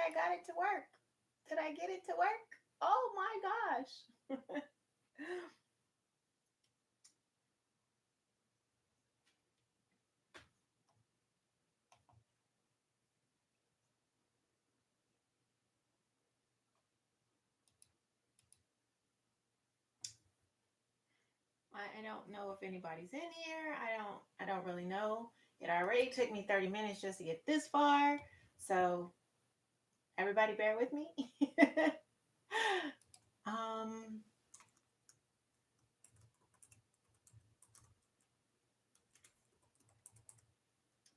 I got it to work. Did I get it to work? Oh my gosh. I don't know if anybody's in here. I don't really know. It already took me 30 minutes just to get this far. So everybody bear with me. um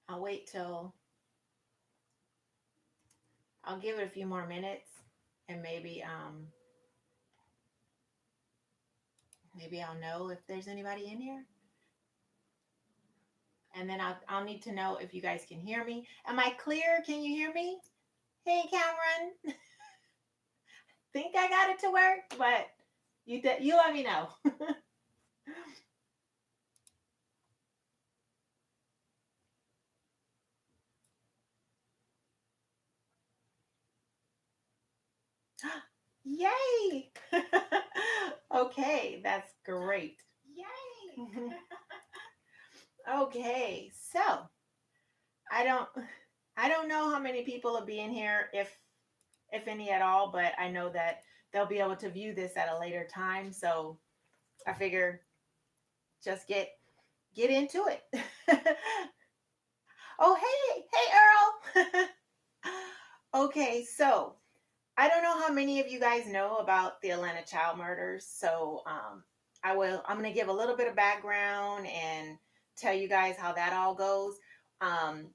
I'll wait till I'll give it a few more minutes and maybe I'll know if there's anybody in here. And then I'll need to know if you guys can hear me. Am I clear? Can you hear me? Hey, Cameron. Think I got it to work, but you let me know. Yay! Okay, that's great. Yay! Okay, so I don't I don't know how many people will be in here, if any at all, but I know that they'll be able to view this at a later time. So I figure just get into it. Oh, hey Earl. Okay, so I don't know how many of you guys know about the Atlanta child murders. So I'm going to give a little bit of background and tell you guys how that all goes. Um,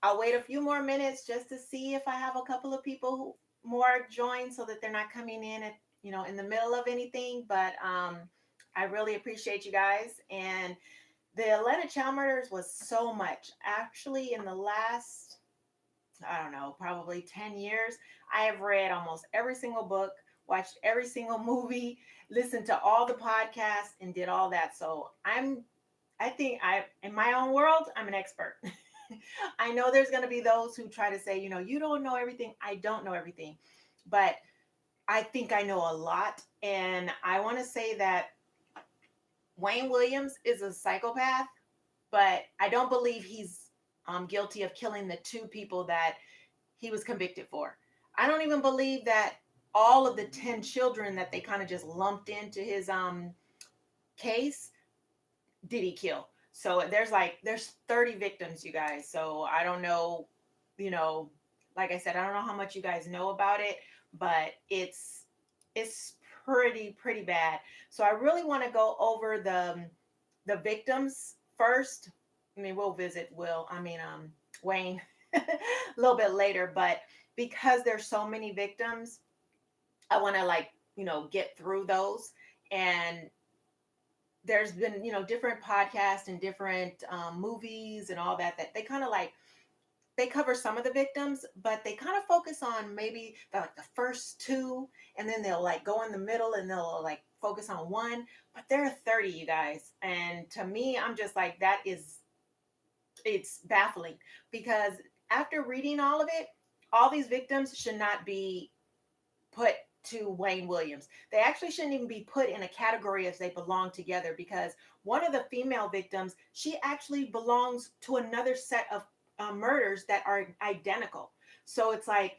I'll wait a few more minutes just to see if I have a couple of people more join so that they're not coming in at, in the middle of anything. But I really appreciate you guys. And the Atlanta child murders was so much. Actually, in the last, I don't know, probably 10 years, I have read almost every single book, watched every single movie, listened to all the podcasts, and did all that. So I think in my own world, I'm an expert. I know there's going to be those who try to say, you don't know everything. I don't know everything, but I think I know a lot. And I want to say that Wayne Williams is a psychopath, but I don't believe he's guilty of killing the two people that he was convicted for. I don't even believe that all of the 10 children that they kind of just lumped into his case did he kill. So there's 30 victims, you guys. So I don't know, you know, like I said, I don't know how much you guys know about it, but it's pretty bad. So I really want to go over the victims first. I mean, we'll visit Wayne a little bit later, but because there's so many victims, I want to get through those. And there's been different podcasts and different movies and all that they kind of they cover some of the victims, but they kind of focus on maybe the first two, and then they'll go in the middle and they'll focus on one. But there are 30, you guys, and to me, I'm just like, it's baffling, because after reading all of it, all these victims should not be put to Wayne Williams. They actually shouldn't even be put in a category as they belong together, because one of the female victims, she actually belongs to another set of murders that are identical. So it's like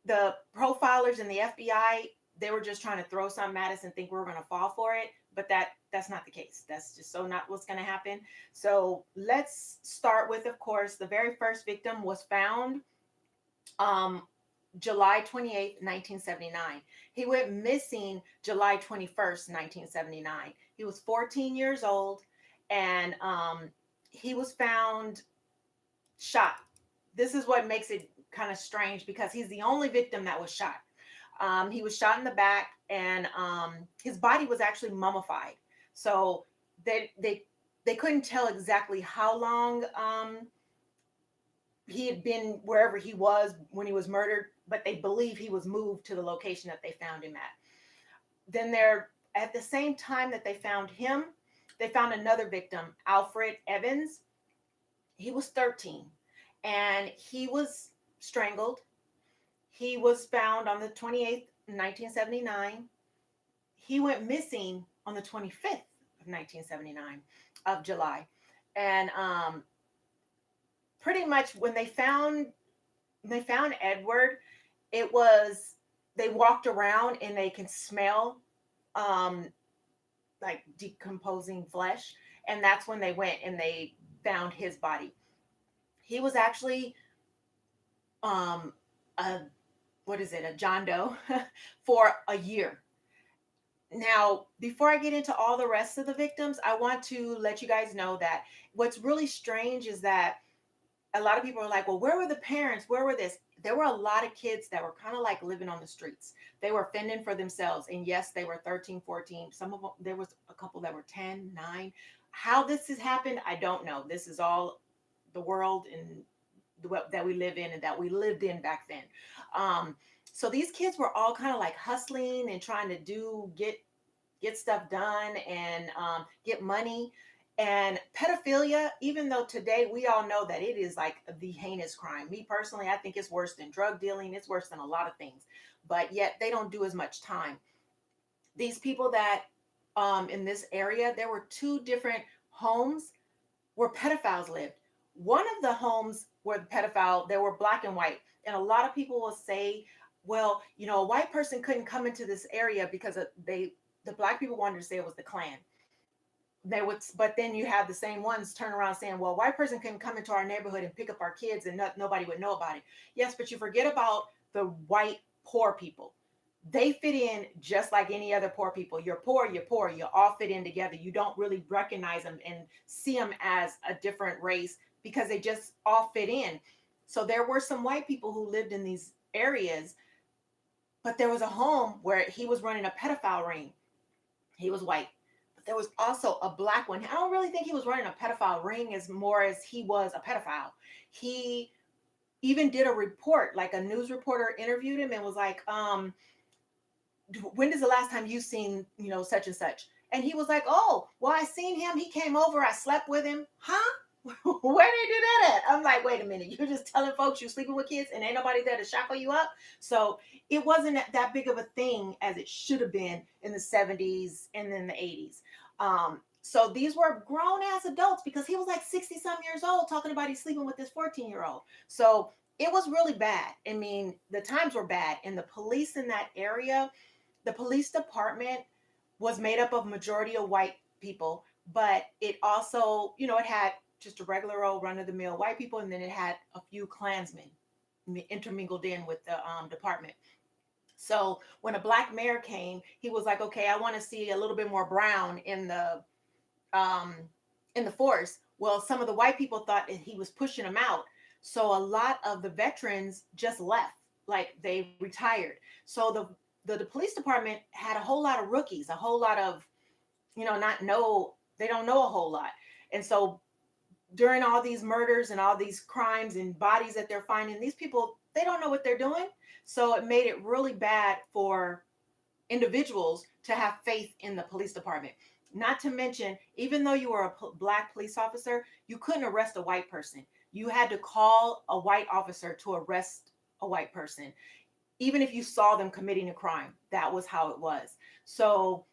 the profilers and the FBI, they were just trying to throw something at us and think we were going to fall for it, but that's not the case. That's just so not what's going to happen. So let's start with, of course, the very first victim was found um, July 28th, 1979. He went missing July 21st, 1979. He was 14 years old, and he was found shot. This is what makes it kind of strange, because he's the only victim that was shot. He was shot in the back, and his body was actually mummified. So they couldn't tell exactly how long he had been wherever he was when he was murdered, but they believe he was moved to the location that they found him at. Then at the same time that they found him, they found another victim, Alfred Evans. He was 13, and he was strangled. He was found on the 28th, 1979. He went missing on the 25th of 1979 of July. And pretty much when they found Edward, it was they walked around and they can smell um like decomposing flesh, and that's when they went and they found his body. He was actually um a what is it, a John Doe for a year. Now, before I get into all the rest of the victims, I want to let you guys know that what's really strange is that a lot of people are like, well, where were the parents? Where were this? There were a lot of kids that were kind of like living on the streets. They were fending for themselves. And yes, they were 13, 14. Some of them, there was a couple that were 10, 9. How this has happened, I don't know. This is all the world and that we live in and that we lived in back then. Um, so these kids were all kind of like hustling and trying to get stuff done and get money. And pedophilia, even though today we all know that it is like the heinous crime. Me personally, I think it's worse than drug dealing. It's worse than a lot of things. But yet they don't do as much time. These people that in this area, there were two different homes where pedophiles lived. One of the homes where the pedophile, they were black and white. And a lot of people will say, well, a white person couldn't come into this area because the black people wanted to say it was the Klan. They would, but then you have the same ones turn around saying, well, white person can come into our neighborhood and pick up our kids and nobody would know about it. Yes, but you forget about the white poor people. They fit in just like any other poor people. You're poor, you're poor, you all fit in together. You don't really recognize them and see them as a different race because they just all fit in. So there were some white people who lived in these areas, but there was a home where he was running a pedophile ring. He was white. But there was also a black one. I don't really think he was running a pedophile ring as more as he was a pedophile. He even did a report, like a news reporter interviewed him and was like, when is the last time you seen, such and such? And he was like, oh, well, I seen him. He came over. I slept with him. Huh? Where did he do that at? I'm like, wait a minute. You're just telling folks you're sleeping with kids and ain't nobody there to shackle you up. So it wasn't that big of a thing as it should have been in the 70s and then the 80s. So these were grown ass adults because he was like 60 some years old talking about he's sleeping with this 14-year-old. So it was really bad. I mean, the times were bad. And the police in that area, the police department was made up of majority of white people, but it also, it had just a regular old run-of-the-mill white people, and then it had a few Klansmen intermingled in with the department. So when a black mayor came, he was like, "Okay, I want to see a little bit more brown um, in the force." Well, some of the white people thought that he was pushing them out, so a lot of the veterans just left, like they retired. So the police department had a whole lot of rookies, a whole lot of not know they don't know a whole lot, and so during all these murders and all these crimes and bodies that they're finding, these people, they don't know what they're doing. So it made it really bad for individuals to have faith in the police department. Not to mention, even though you were a black police officer, you couldn't arrest a white person. You had to call a white officer to arrest a white person, even if you saw them committing a crime. That was how it was. So,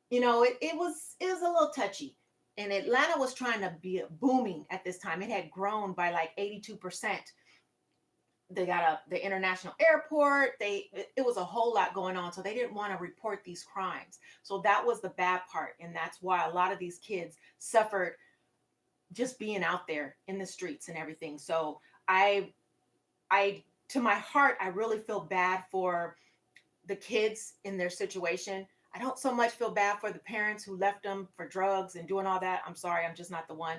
it was a little touchy. And Atlanta was trying to be booming at this time. It had grown by like 82%. They got the international airport. It was a whole lot going on. So they didn't want to report these crimes. So that was the bad part. And that's why a lot of these kids suffered just being out there in the streets and everything. So I to my heart, I really feel bad for the kids in their situation. I don't so much feel bad for the parents who left them for drugs and doing all that. I'm sorry, I'm just not the one.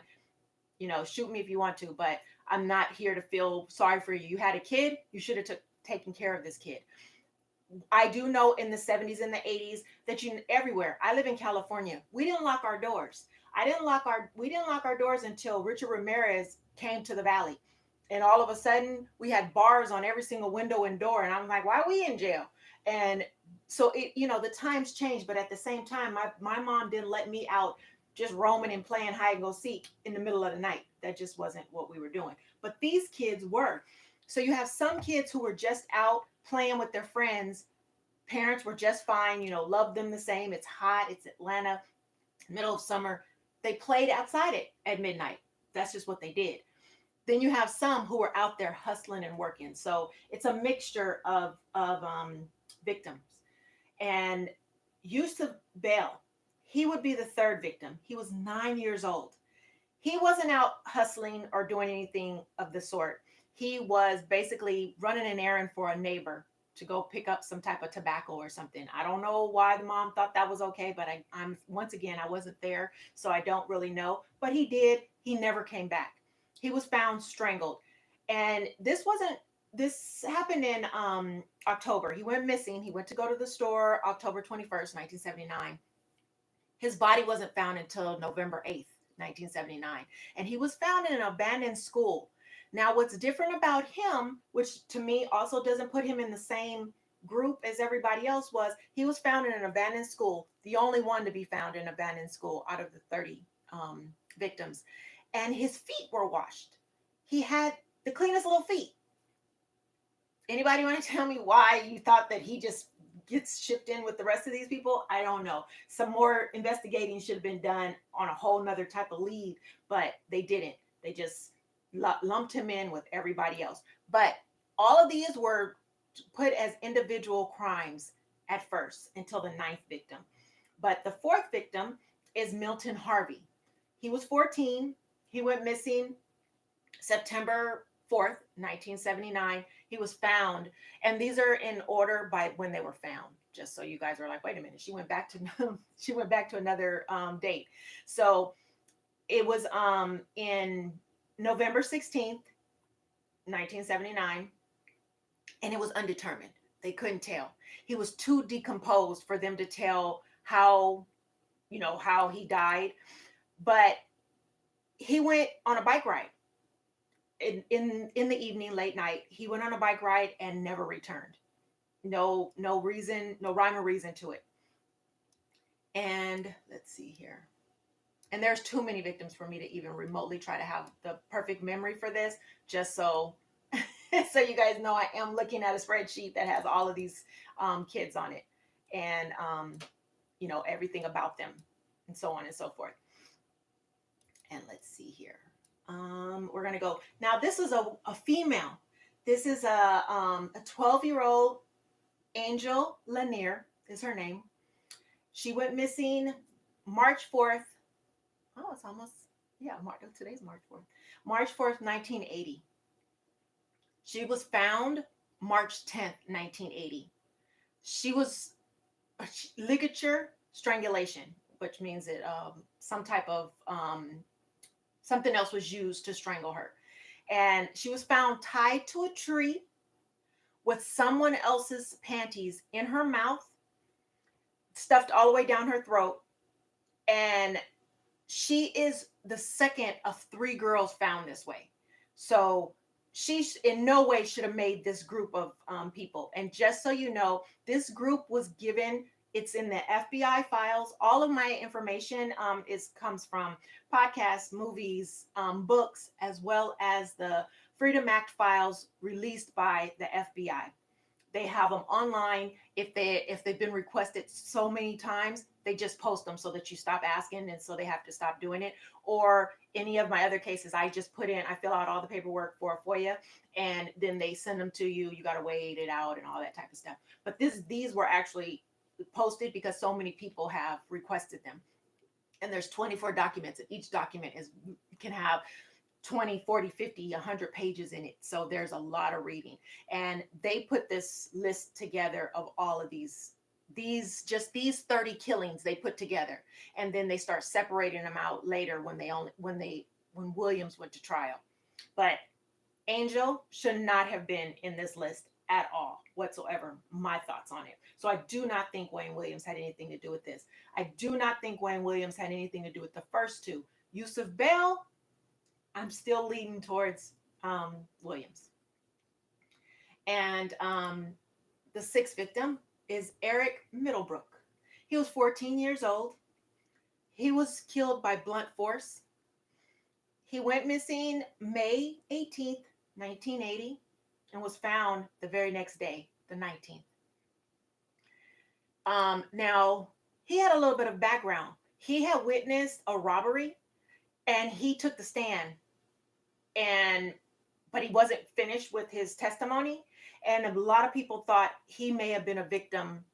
Shoot me if you want to, but I'm not here to feel sorry for you. You had a kid, you should have taken care of this kid. I do know in the 70s and the 80s that everywhere. I live in California. We didn't lock our doors. We didn't lock our doors until Richard Ramirez came to the valley. And all of a sudden, we had bars on every single window and door. And I'm like, why are we in jail? And so the times changed, but at the same time, my mom didn't let me out just roaming and playing hide and go seek in the middle of the night. That just wasn't what we were doing. But these kids were. So you have some kids who were just out playing with their friends. Parents were just fine, loved them the same. It's hot, it's Atlanta, middle of summer. They played outside at midnight. That's just what they did. Then you have some who were out there hustling and working. So it's a mixture of victims. And Yusuf Bell, he would be the third victim. He was 9 years old. He wasn't out hustling or doing anything of the sort. He was basically running an errand for a neighbor to go pick up some type of tobacco or something. I don't know why the mom thought that was okay, but I'm once again, I wasn't there, so I don't really know. But he did. He never came back. He was found strangled, and this happened in October. He went missing. He went to go to the store October 21st, 1979. His body wasn't found until November 8th, 1979. And he was found in an abandoned school. Now, what's different about him, which to me also doesn't put him in the same group as everybody else, was he was found in an abandoned school, the only one to be found in an abandoned school out of the 30 victims. And his feet were washed. He had the cleanest little feet. Anybody want to tell me why you thought that he just gets shipped in with the rest of these people? I don't know. Some more investigating should have been done on a whole nother type of lead, but they didn't. They just lumped him in with everybody else. But all of these were put as individual crimes at first until the ninth victim. But the fourth victim is Milton Harvey. He was 14. He went missing September 4th, 1979. He was found, and these are in order by when they were found. Just so you guys are like, wait a minute, she went back to she went back to another date. So it was in November 16th, 1979, and it was undetermined. They couldn't tell. He was too decomposed for them to tell how he died. But he went on a bike ride in the evening, late night. He went on a bike ride and never returned. No reason, no rhyme or reason to it. And let's see here. And there's too many victims for me to even remotely try to have the perfect memory for this. Just so so you guys know, I am looking at a spreadsheet that has all of these kids on it, and everything about them, and so on and so forth. And let's see here. We're gonna go now. This is a female. This is a 12-year-old Angel Lanier is her name. She went missing March 4th. Oh, it's almost, yeah, today's March 4th. March 4th, 1980. She was found March 10th, 1980. She was ligature strangulation, which means that some type of something else was used to strangle her. And she was found tied to a tree with someone else's panties in her mouth, stuffed all the way down her throat. And she is the second of three girls found this way. So she in no way should have made this group of people. And just so you know, this group was given, it's in the FBI files. All of my information comes from podcasts, movies, books, as well as the Freedom Act files released by the FBI. They have them online. If they've been requested so many times, they just post them so that you stop asking, and so they have to stop doing it. Or any of my other cases, I fill out all the paperwork for a FOIA, and then they send them to you. You got to wait it out and all that type of stuff. But these were actually posted because so many people have requested them. And there's 24 documents, and each document can have 20, 40, 50, 100 pages in it. So there's a lot of reading. And they put this list together of all of these 30 killings they put together. And then they start separating them out later when Williams went to trial. But Angel should not have been in this list at all whatsoever. My thoughts on it. So I do not think Wayne Williams had anything to do with this. I do not think Wayne Williams had anything to do with the first two. Yusuf Bell, I'm still leaning towards Williams. And the sixth victim is Eric Middlebrook. He was 14 years old. He was killed by blunt force. He went missing May 18th, 1980. and was found the very next day, the 19th. Now, he had a little bit of background. He had witnessed a robbery and he took the stand, and but he wasn't finished with his testimony. And a lot of people thought he may have been a victim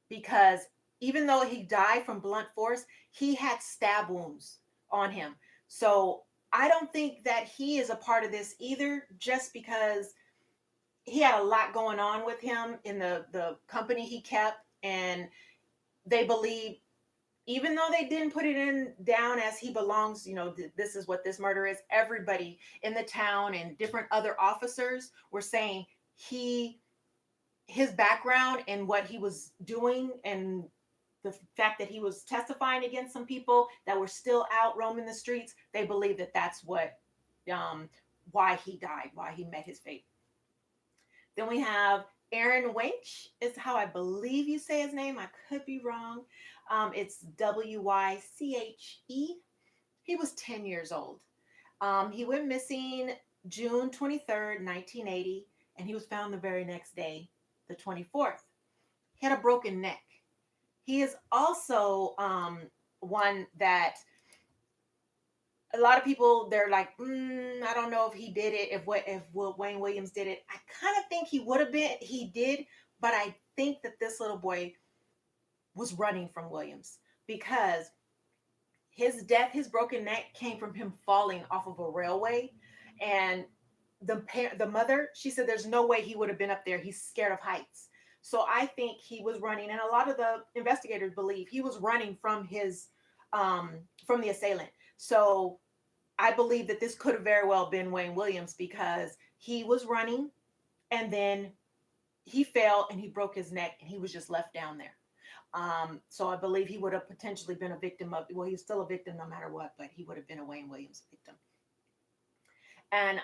because even though he died from blunt force, he had stab wounds on him. So I don't think that he is a part of this either, just because he had a lot going on with him in the company he kept, and they believe, even though they didn't put it in down as he belongs, this is what this murder is, everybody in the town and different other officers were saying he his background and what he was doing, and the fact that he was testifying against some people that were still out roaming the streets, they believe that that's what um why he died, why he met his fate. Then we have Aaron Winch, is how I believe you say his name. I could be wrong. It's Wyche. He was 10 years old. He went missing June 23rd, 1980, and he was found the very next day, the 24th. He had a broken neck. He is also one that a lot of people, they're like, I don't know if he did it, if Wayne Williams did it. I kind of think he would have been, he did, but I think that this little boy was running from Williams because his death, his broken neck, came from him falling off of a railway, and the mother, she said, there's no way he would have been up there. He's scared of heights. So I think he was running, and a lot of the investigators believe he was running from the assailant. So I believe that this could have very well been Wayne Williams because he was running, and then he fell and he broke his neck and he was just left down there. So I believe he would have potentially been a victim of, well, he's still a victim no matter what, but he would have been a Wayne Williams victim. And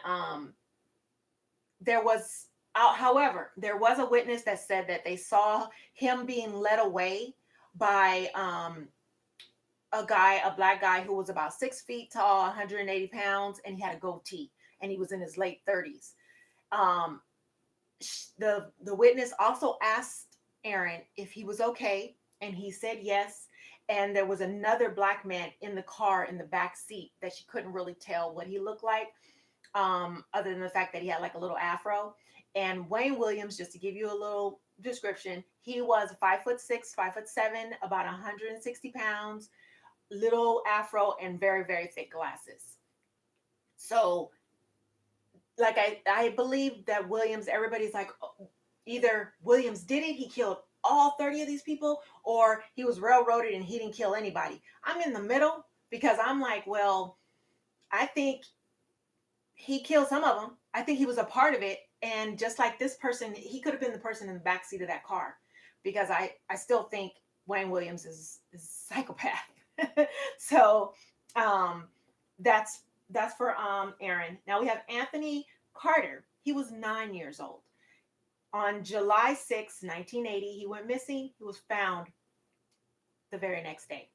there was, however, there was a witness that said that they saw him being led away by a black guy who was about 6 feet tall, 180 pounds, and he had a goatee, and he was in his late 30s. Um, the witness also asked Aaron if he was okay, and he said yes. And there was another black man in the car in the back seat that she couldn't really tell what he looked like, other than the fact that he had like a little afro. And Wayne Williams, just to give you a little description, he was 5'6", 5'7", about 160 pounds, little afro, and very, very thick glasses. So, like I believe that Williams, everybody's like, oh, either Williams did it, he killed all 30 of these people, or he was railroaded and he didn't kill anybody. I'm in the middle because I'm like, well, I think he killed some of them. I think he was a part of it. And just like this person, he could have been the person in the back seat of that car, because I still think Wayne Williams is a psychopath. So that's for Aaron. Now we have Anthony Carter. He was 9 years old. On July 6, 1980, he went missing. He was found the very next day,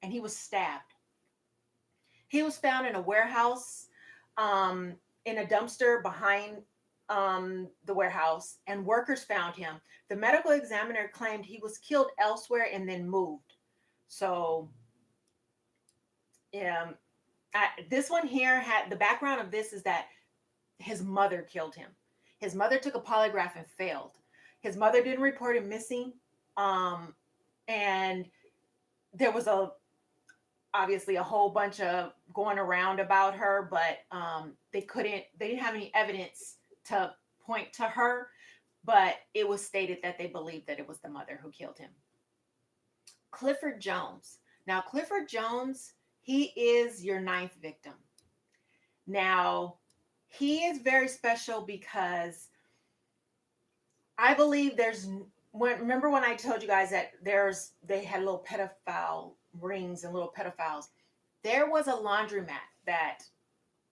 and he was stabbed. He was found in a warehouse, in a dumpster behind the warehouse, and workers found him. The medical examiner claimed he was killed elsewhere and then moved. So, this one here had the background of this is that his mother killed him. His mother took a polygraph and failed. His mother didn't report him missing, and there was obviously a whole bunch of going around about her, but they didn't have any evidence to point to her, but it was stated that they believed that it was the mother who killed him. Clifford Jones. Now, Clifford Jones, he is your ninth victim. Now, he is very special because I believe remember when I told you guys that they had little pedophile rings and little pedophiles? There was a laundromat that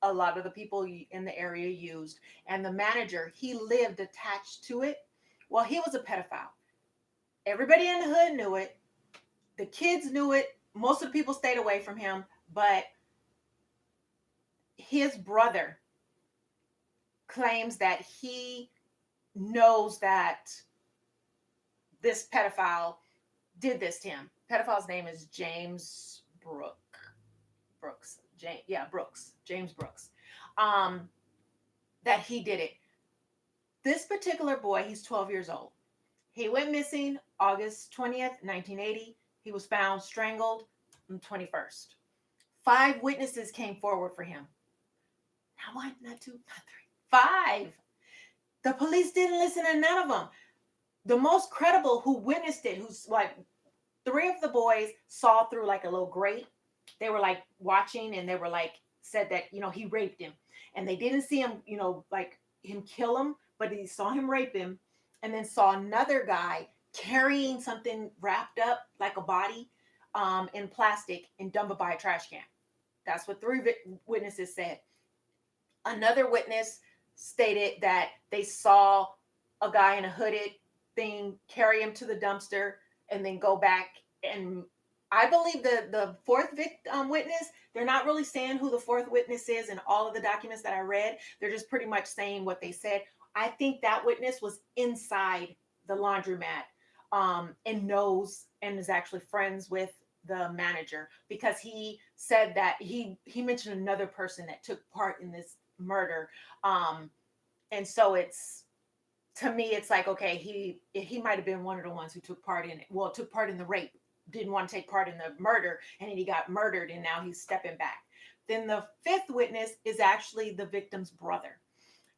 a lot of the people in the area used, and the manager, he lived attached to it. Well, he was a pedophile. Everybody in the hood knew it. The kids knew it. Most of the people stayed away from him, but his brother claims that he knows that this pedophile did this to him. Pedophile's name is James Brooks. James Brooks. Um, that he did it. This particular boy, he's 12 years old. He went missing August 20th, 1980. He was found strangled on the 21st. 5 witnesses came forward for him. Not one, not two, not three. 5. The police didn't listen to none of them. The most credible who witnessed it, who's like 3 of the boys saw through like a little grate. They were like watching and they were like, said that, he raped him. And they didn't see him, like him kill him, but he saw him rape him and then saw another guy carrying something wrapped up like a body in plastic and dump it by a trash can. That's what 3 witnesses said. Another witness stated that they saw a guy in a hooded thing carry him to the dumpster and then go back. And I believe the fourth witness, they're not really saying who the fourth witness is in all of the documents that I read. They're just pretty much saying what they said. I think that witness was inside the laundromat and knows and is actually friends with the manager, because he said that he mentioned another person that took part in this murder. And so it's, to me, it's like, okay, he might have been one of the ones who took part in it. Well, took part in the rape, didn't want to take part in the murder, and then he got murdered, and now he's stepping back. Then the 5th witness is actually the victim's brother,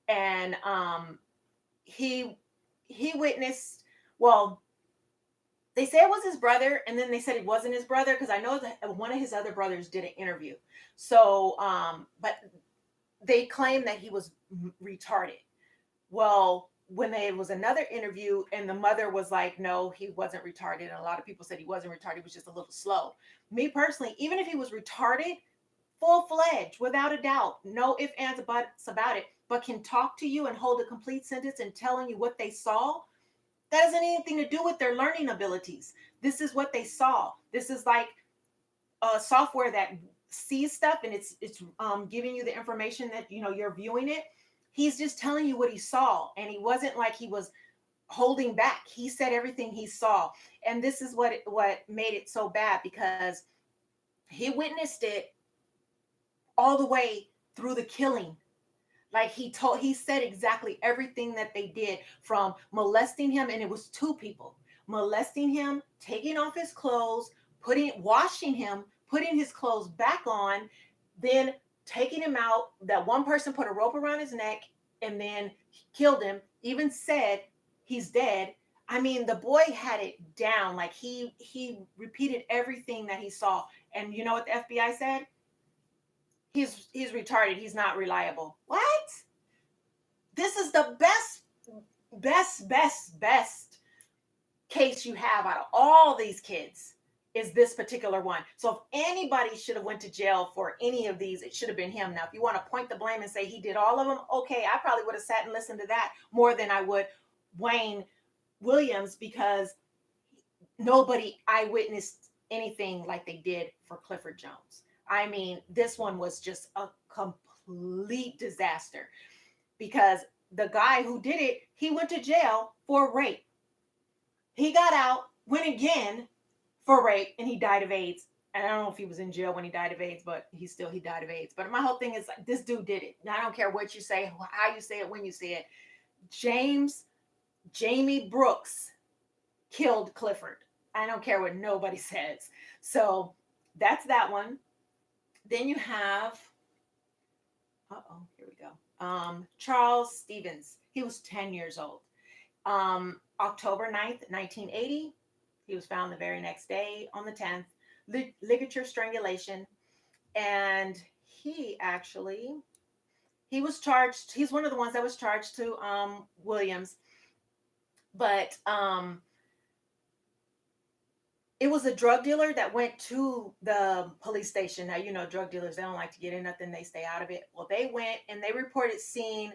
and he witnessed. Well, they say it was his brother, and then they said it wasn't his brother, because I know that one of his other brothers did an interview. So, but they claim that he was retarded. Well, when there was another interview and the mother was like, no, he wasn't retarded. And a lot of people said he wasn't retarded. He was just a little slow. Me personally, even if he was retarded, full-fledged, without a doubt, no ifs, ands, buts about it, but can talk to you and hold a complete sentence and telling you what they saw, that doesn't have anything to do with their learning abilities. This is what they saw. This is like a software that sees stuff, and it's giving you the information that you're viewing it. He's just telling you what he saw, and he wasn't like he was holding back. He said everything he saw, and this is what made it so bad, because he witnessed it all the way through the killing. Like he said exactly everything that they did, from molesting him, and it was 2 people molesting him, taking off his clothes, washing him, putting his clothes back on, then taking him out. That one person put a rope around his neck and then killed him, even said he's dead. I mean, the boy had it down. Like he repeated everything that he saw. And you know what the FBI said? He's retarded. He's not reliable. What? This is the best case you have out of all these kids, is this particular one. So if anybody should have went to jail for any of these, it should have been him. Now, if you want to point the blame and say he did all of them, okay, I probably would have sat and listened to that more than I would Wayne Williams, because nobody eyewitnessed anything like they did for Clifford Jones. I mean, this one was just a complete disaster, because the guy who did it, he went to jail for rape. He got out, went again for rape, and he died of AIDS. And I don't know if he was in jail when he died of AIDS, but he died of AIDS. But my whole thing is, like, this dude did it. Now, I don't care what you say, how you say it, when you say it. Jamie Brooks killed Clifford. I don't care what nobody says. So that's that one. Then you have, here we go. Charles Stevens. He was 10 years old. October 9th, 1980. He was found the very next day on the 10th. Ligature strangulation. And he was charged. He's one of the ones that was charged to Williams. But it was a drug dealer that went to the police station. Now, drug dealers, they don't like to get in nothing. They stay out of it. Well, they went and they reported seeing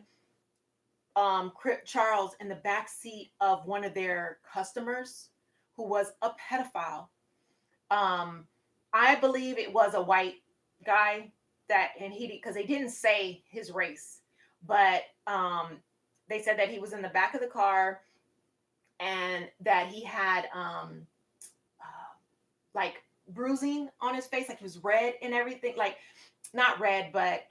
Charles in the back seat of one of their customers who was a pedophile. I believe it was a white guy, because they didn't say his race, But they said that he was in the back of the car and that he had uh, like bruising on his face, like he was red and everything, like not red, but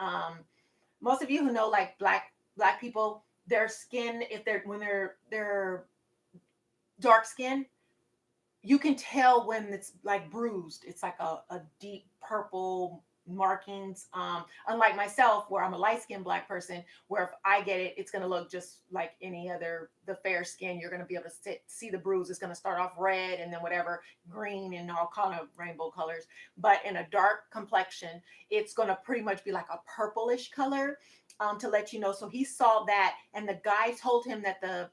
most of you who know like black people, their skin, if they're when they're dark skin, you can tell when it's like bruised. It's like a deep purple markings. Unlike myself, where I'm a light skinned black person, where if I get it, it's gonna look just like any other the fair skin. You're gonna be able to see the bruise. It's gonna start off red and then whatever green and all kind of rainbow colors. But in a dark complexion, it's gonna pretty much be like a purplish color. To let you know. So he saw that, and the guy told him that the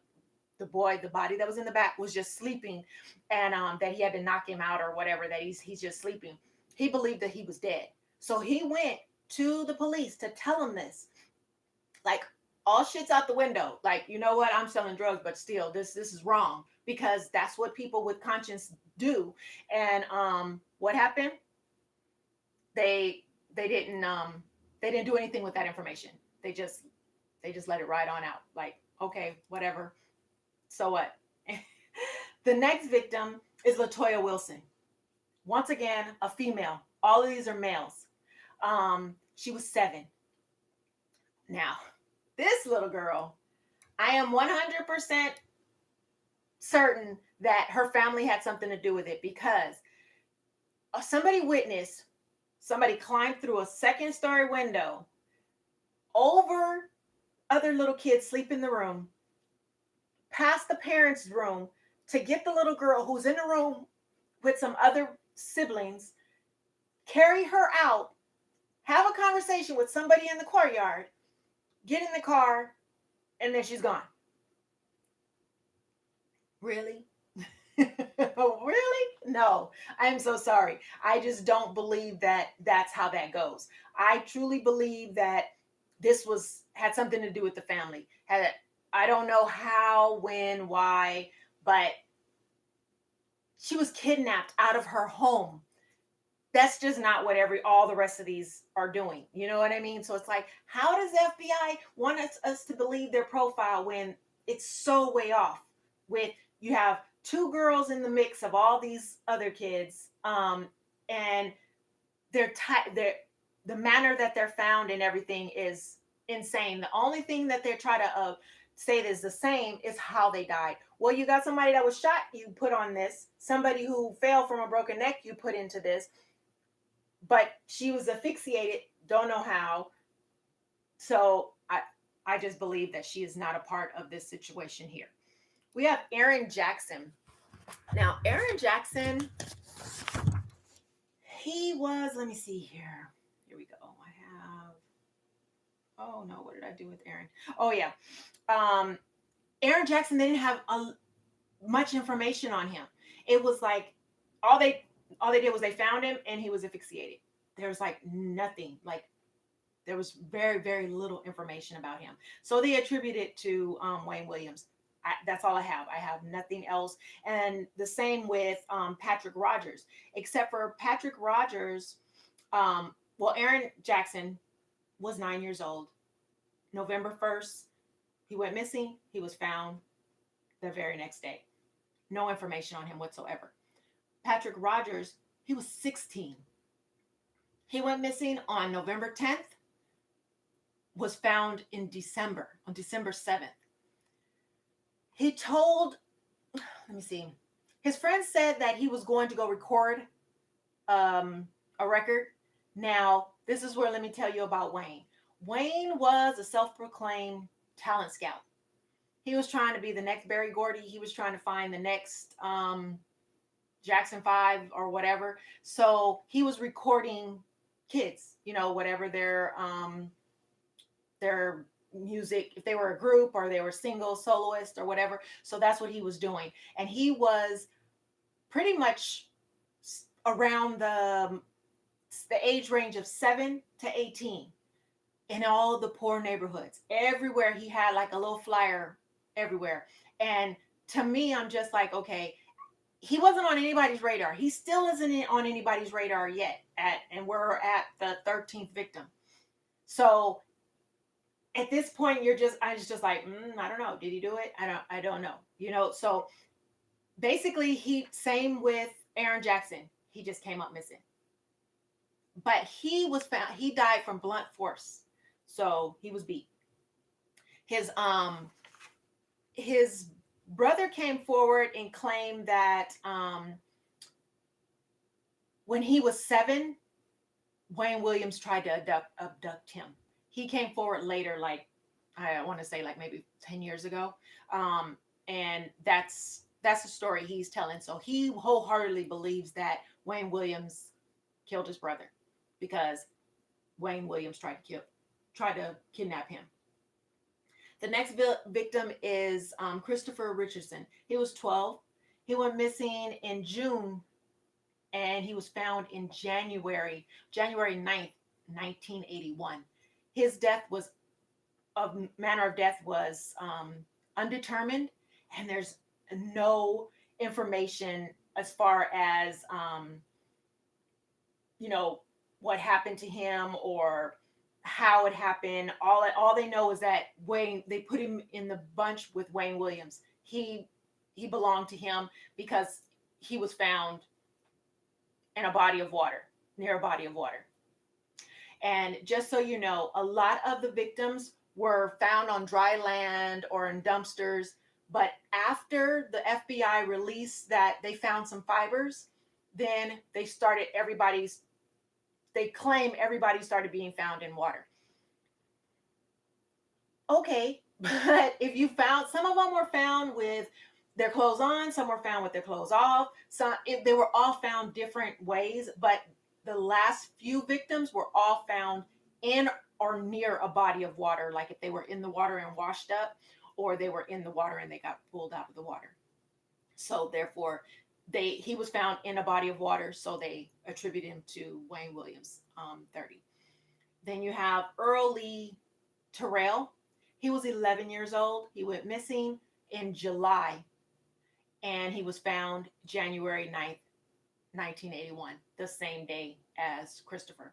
boy, the body that was in the back, was just sleeping, and that he had to knock him out or whatever. That he's just sleeping. He believed that he was dead, so he went to the police to tell them this. Like all shit's out the window. Like you know what? I'm selling drugs, but still, this is wrong because that's what people with conscience do. And what happened? They they didn't do anything with that information. They just they just let it ride on out. Like okay, whatever. So what? The next victim is Latoya Wilson. Once again, a female. All of these are males. She was 7. Now, this little girl, I am 100% certain that her family had something to do with it because somebody witnessed somebody climbed through a second story window over other little kids sleep in the room, past the parents' room to get the little girl who's in the room with some other siblings, carry her out, have a conversation with somebody in the courtyard, get in the car, and then she's gone. Really? Really? No, I'm so sorry. I just don't believe that that's how that goes. I truly believe that this was had something to do with the family. Had I don't know how, when, why, but she was kidnapped out of her home. That's just not what every all the rest of these are doing. You know what I mean? So it's like, how does FBI want us to believe their profile when it's so way off? With you have 2 girls in the mix of all these other kids, and they're the manner that they're found and everything is insane. The only thing that they're trying to say that is the same is how they died. Well, you got somebody that was shot, you put on this. Somebody who fell from a broken neck, you put into this. But she was asphyxiated, don't know how. So I just believe that she is not a part of this situation here. We have Aaron Jackson. Now, Aaron Jackson, he was, let me see here. Here we go. I have, oh no, what did I do with Aaron? Oh yeah. Aaron Jackson, they didn't have much information on him. It was like all they all they did was they found him and he was asphyxiated. There was like nothing. Like there was very little information about him. So they attributed it to Wayne Williams. That's all I have. I have nothing else. And the same with Patrick Rogers, except for Patrick Rogers. Well, Aaron Jackson was 9 years old. November 1st, he went missing. He was found the very next day. No information on him whatsoever. Patrick Rogers, he was 16. He went missing on November 10th, was found in December, on December 7th. He told, let me see, his friend said that he was going to go record a record. Now, this is where let me tell you about Wayne. Wayne was a self-proclaimed talent scout. He was trying to be the next Barry Gordy. He was trying to find the next Jackson 5 or whatever. So he was recording kids, you know, whatever their music, if they were a group or they were single soloist or whatever. So that's what he was doing. And he was pretty much around the age range of 7 to 18 in all the poor neighborhoods. Everywhere he had like a little flyer everywhere. And to me, I'm just like, okay, he wasn't on anybody's radar. He still isn't on anybody's radar yet. And we're at the 13th victim. So at this point, I was just like, I don't know. Did he do it? I don't know. So basically, same with Aaron Jackson. He just came up missing. But he died from blunt force. So he was beat. His, his brother came forward and claimed that, when he was 7, Wayne Williams tried to abduct him. He came forward later, like I want to say like maybe 10 years ago. And that's the story he's telling. So he wholeheartedly believes that Wayne Williams killed his brother because Wayne Williams tried to kidnap him. The next victim is Christopher Richardson. He was 12. He went missing in June, and he was found in January 9th, 1981. His manner of death was undetermined, and there's no information as far as what happened to him or how it happened. All they know is that they put him in the bunch with Wayne Williams. He belonged to him because he was found in a body of water, near a body of water. And just so you know, a lot of the victims were found on dry land or in dumpsters. But after the FBI released that they found some fibers, then they claim everybody started being found in water. Okay, but if you found, some of them were found with their clothes on, some were found with their clothes off. They were all found different ways, but the last few victims were all found in or near a body of water, like if they were in the water and washed up, or they were in the water and they got pulled out of the water. So therefore, he was found in a body of water, so they attributed him to Wayne Williams, 30. Then you have Earl Lee Terrell. He was 11 years old. He went missing in July, and he was found January 9th, 1981, the same day as Christopher.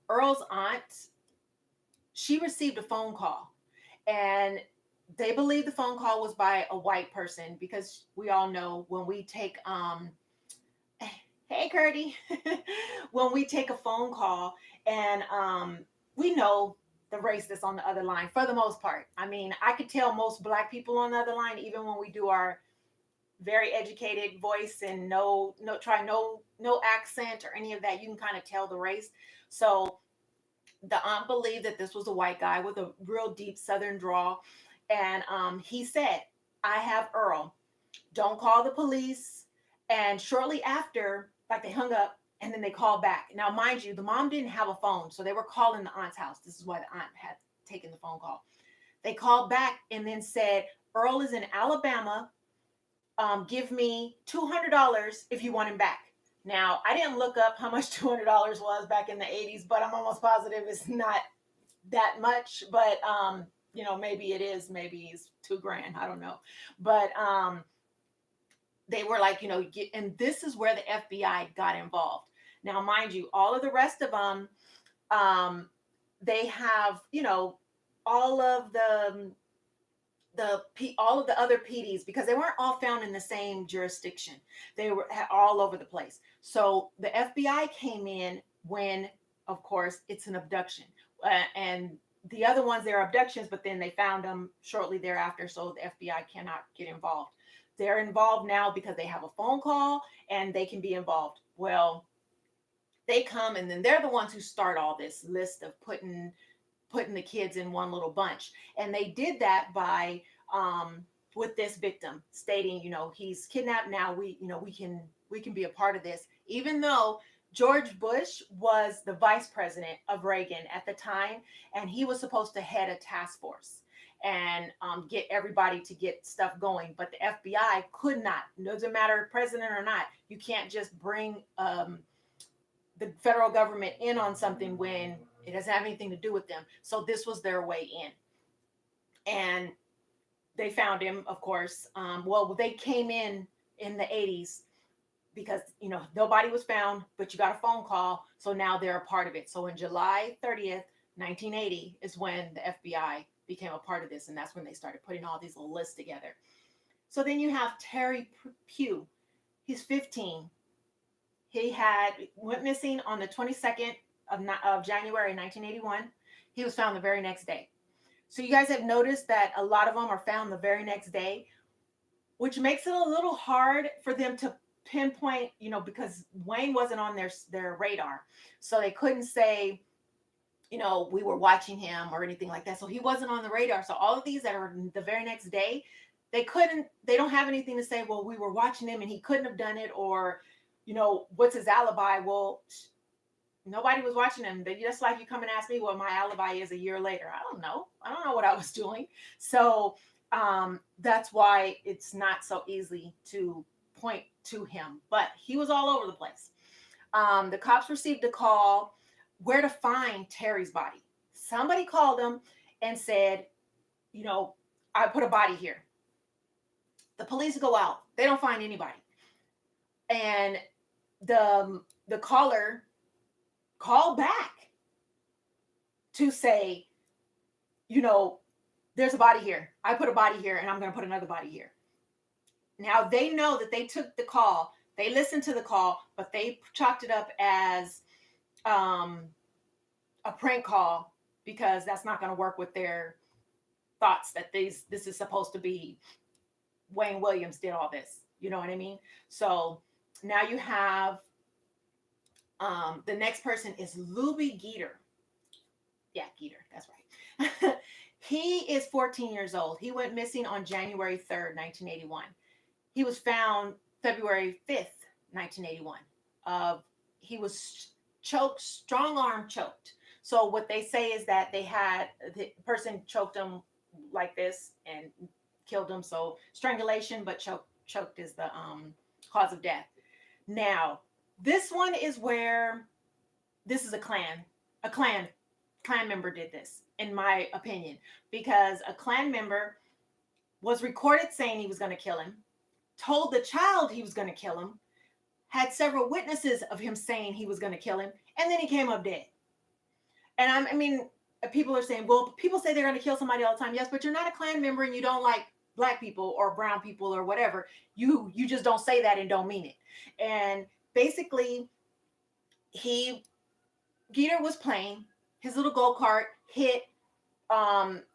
Earl's aunt, she received a phone call, and they believe the phone call was by a white person because we all know when we take hey Curdy, when we take a phone call and we know the race that's on the other line for the most part. I mean, I could tell most black people on the other line, even when we do our very educated voice and no accent or any of that, you can kind of tell the race. So the aunt believed that this was a white guy with a real deep southern drawl. And he said, I have Earl. Don't call the police. And shortly after, like, they hung up and then they called back. Now, mind you, the mom didn't have a phone, so they were calling the aunt's house. This is why the aunt had taken the phone call. They called back and then said, Earl is in Alabama. Give me $200 if you want him back. Now, I didn't look up how much $200 was back in the 80s, but I'm almost positive it's not that much. But, maybe it is. Maybe it's $2,000. I don't know. But they were like, and this is where the FBI got involved. Now, mind you, all of the rest of them, they have, all of all of the other PDs, because they weren't all found in the same jurisdiction. They were all over the place. So the FBI came in when, of course, it's an abduction. And the other ones, they're abductions, but then they found them shortly thereafter. So the FBI cannot get involved. They're involved now because they have a phone call and they can be involved. Well, they come and then they're the ones who start all this list of putting the kids in one little bunch. And they did that by with this victim stating, he's kidnapped now. We can be a part of this, even though George Bush was the vice president of Reagan at the time, and he was supposed to head a task force and get everybody to get stuff going. But the FBI could not. Doesn't matter president or not. You can't just bring the federal government in on something when it doesn't have anything to do with them. So this was their way in. And they found him, of course. They came in the 80s because, nobody was found, but you got a phone call. So now they're a part of it. So on July 30th, 1980 is when the FBI became a part of this, and that's when they started putting all these little lists together. So then you have Terry Pugh. He's 15. He went missing on the 22nd of January 1981. He was found the very next day. So you guys have noticed that a lot of them are found the very next day, which makes it a little hard for them to pinpoint, because Wayne wasn't on their radar. So they couldn't say, we were watching him or anything like that. So he wasn't on the radar. So all of these that are the very next day, they don't have anything to say, well, we were watching him and he couldn't have done it, or, what's his alibi? Well, nobody was watching him. Just like you come and ask me what my alibi is a year later. I don't know what I was doing. So that's why it's not so easy to point to him, but he was all over the place. The cops received a call where to find Terry's body. Somebody called them and said, I put a body here. The police go out. They don't find anybody. And the caller called back to say, there's a body here. I put a body here and I'm going to put another body here. Now they know that they took the call. They listened to the call, but they chalked it up as a prank call because that's not going to work with their thoughts that this is supposed to be Wayne Williams did all this. You know what I mean? So now you have the next person is Luby Geter. Yeah, Geter, that's right. He is 14 years old. He went missing on January 3rd, 1981. He was found February 5th, 1981. He was choked, strong arm choked. So what they say is that the person choked him like this and killed him. So strangulation, but choked is the cause of death. Now, this one is where this is a clan member did this, in my opinion, because a clan member was recorded saying he was going to kill him, told the child he was going to kill him, had several witnesses of him saying he was going to kill him, and then he came up dead. And people are saying, well, people say they're going to kill somebody all the time. Yes, but you're not a clan member and you don't like black people or brown people or whatever. You just don't say that and don't mean it. And basically, Geter was playing. His little go-kart hit,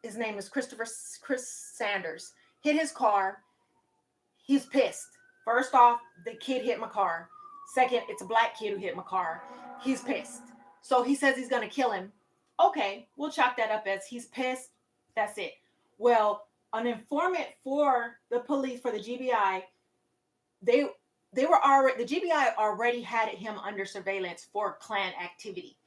his name is Chris Sanders, hit his car. He's pissed. First off, the kid hit my car. Second, it's a black kid who hit my car. He's pissed. So he says he's going to kill him. Okay, we'll chalk that up as he's pissed. That's it. Well, an informant for the police, for the GBI, the GBI already had him under surveillance for Klan activity.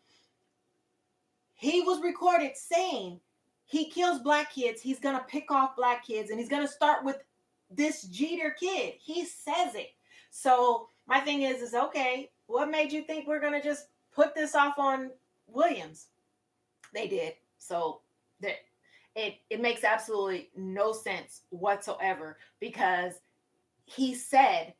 He was recorded saying he kills black kids. He's going to pick off black kids, and he's going to start with this Geter kid. He says it. So my thing is okay, what made you think we're going to just put this off on Williams? They did. So that it makes absolutely no sense whatsoever, because he said,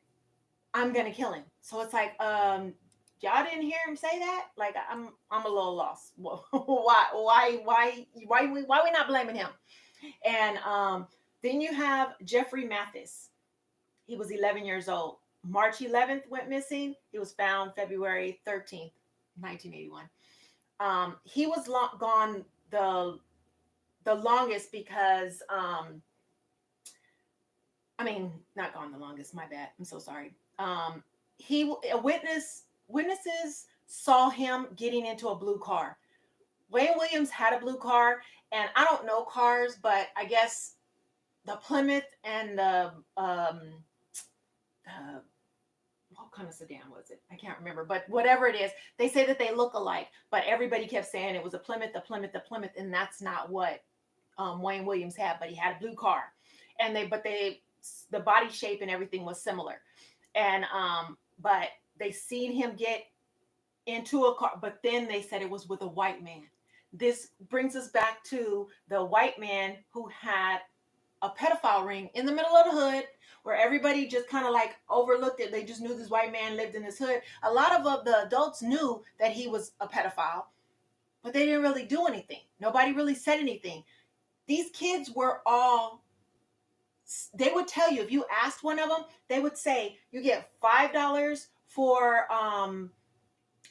I'm going to kill him. So it's like, y'all didn't hear him say that? Like, I'm a little lost. Why we not blaming him? And then you have Jeffrey Mathis. He was 11 years old. March 11th went missing. He was found February 13th, 1981. He was gone the longest because, not gone the longest, my bad. I'm so sorry. Witnesses saw him getting into a blue car. Wayne Williams had a blue car, and I don't know cars, but I guess the Plymouth and the what kind of sedan was it? I can't remember, but whatever it is, they say that they look alike, but everybody kept saying it was a Plymouth, and that's not what Wayne Williams had, but he had a blue car, and the body shape and everything was similar, and but they seen him get into a car, but then they said it was with a white man. This brings us back to the white man who had a pedophile ring in the middle of the hood, where everybody just kind of like overlooked it. They just knew this white man lived in this hood. A lot of the adults knew that he was a pedophile. but they didn't really do anything. Nobody really said anything. These kids were all, they would tell you, if you asked one of them, they would say you get $5 for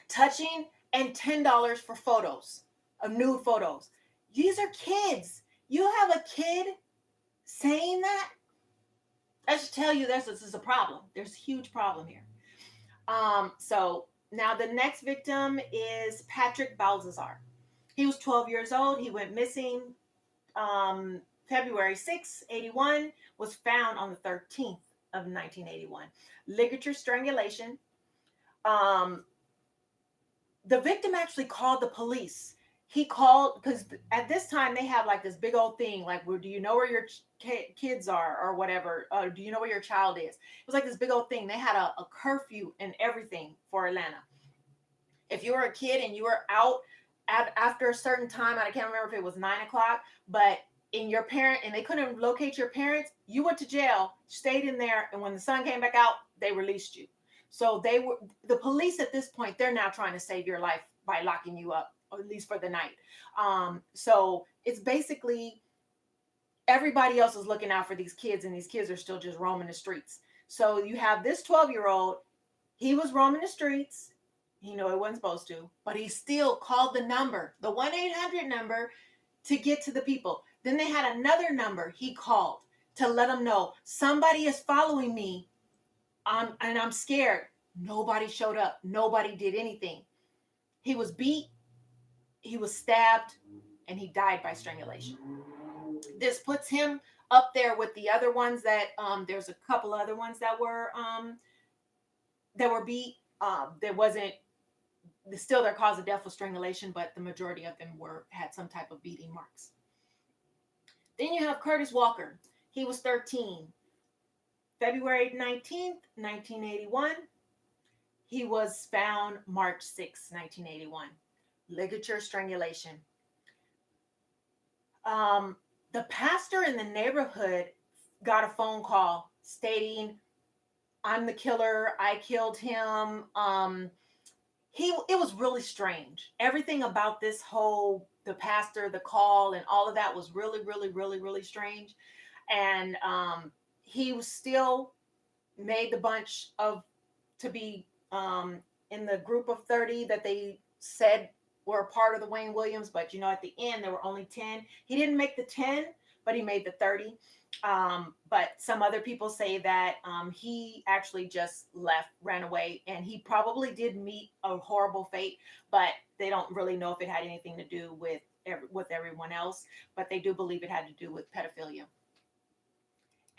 touching and $10 for photos of nude photos. These are kids. You have a kid saying that? I should tell you this is a problem. There's a huge problem here. So now the next victim is Patrick Balzazar. He was 12 years old. He went missing February 6, 81, was found on the 13th of 1981. Ligature strangulation. The victim actually called the police. He called because at this time they have like this big old thing, like, well, do you know where your kids are or whatever? Do you know where your child is? It was like this big old thing. They had a curfew and everything for Atlanta. If you were a kid and you were out after a certain time, I can't remember if it was 9 o'clock, but in your parent and they couldn't locate your parents, you went to jail, stayed in there, and when the sun came back out, they released you. So they were, the police at this point, they're now trying to save your life by locking you up, or at least for the night. So it's basically everybody else is looking out for these kids, and these kids are still just roaming the streets. So you have this 12-year-old, he was roaming the streets. He knew it wasn't supposed to, but he still called the number, the 1-800 number, to get to the people. Then they had another number he called to let them know somebody is following me. And I'm scared. Nobody showed up. Nobody did anything. He was beat, he was stabbed, and he died by strangulation. This puts him up there with the other ones that there's a couple other ones that were beat. There wasn't still their cause of death was strangulation, but the majority of them had some type of beating marks. Then you have Curtis Walker. He was 13. February 19th, 1981. He was found March 6th, 1981. Ligature strangulation. The pastor in the neighborhood got a phone call stating, I'm the killer, I killed him. It was really strange. Everything about this whole, the pastor, the call, and all of that was really, really, really, really strange. And he was still made the bunch of to be in the group of 30 that they said were a part of the Wayne Williams, but at the end there were only 10. He didn't make the 10, but he made the 30. But some other people say that he actually just ran away, and he probably did meet a horrible fate, but they don't really know if it had anything to do with everyone else, but they do believe it had to do with pedophilia.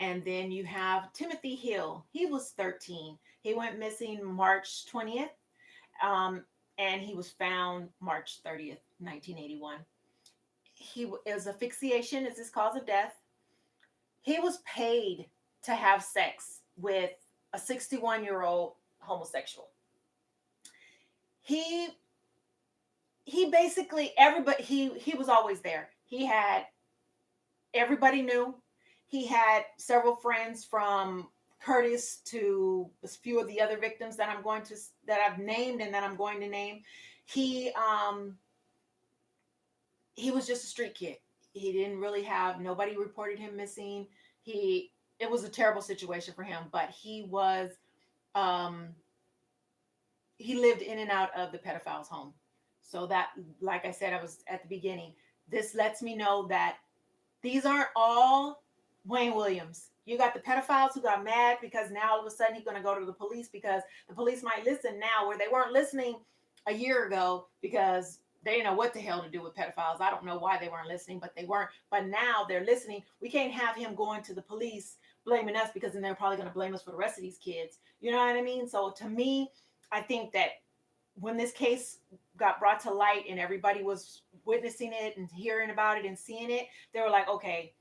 And then you have Timothy Hill. He was 13. He went missing March 20th, and he was found March 30th, 1981. It was asphyxiation is his cause of death. He was paid to have sex with a 61-year-old homosexual. He basically, he was always there. Everybody knew. He had several friends from Curtis to a few of the other victims that I've named and that I'm going to name. He was just a street kid. He didn't really nobody reported him missing. It was a terrible situation for him, but he lived in and out of the pedophile's home. So that, like I said, I was at the beginning, this lets me know that these aren't all Wayne Williams. You got the pedophiles who got mad because now all of a sudden he's going to go to the police because the police might listen now where they weren't listening a year ago because they didn't know what the hell to do with pedophiles. I don't know why they weren't listening, but they weren't. But now they're listening. We can't have him going to the police blaming us because then they're probably going to blame us for the rest of these kids. You know what I mean? So to me, I think that when this case got brought to light and everybody was witnessing it and hearing about it and seeing it, they were like, okay,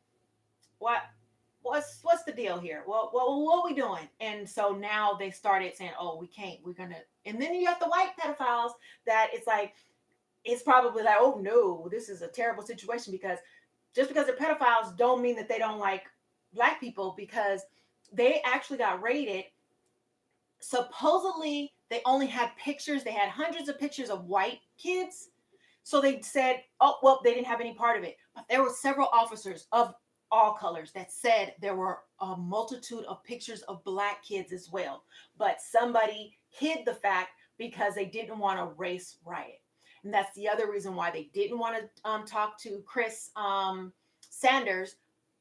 what's the deal here? Well, what are we doing? And so now they started saying, oh, we can't, we're going to, and then you have the white pedophiles that it's like, it's probably like, oh no, this is a terrible situation because just because they're pedophiles don't mean that they don't like black people, because they actually got raided. Supposedly they only had pictures. They had hundreds of pictures of white kids. So they said, oh, well, they didn't have any part of it. But there were several officers of all colors that said there were a multitude of pictures of black kids as well. But somebody hid the fact because they didn't want a race riot. And that's the other reason why they didn't want to talk to Chris Sanders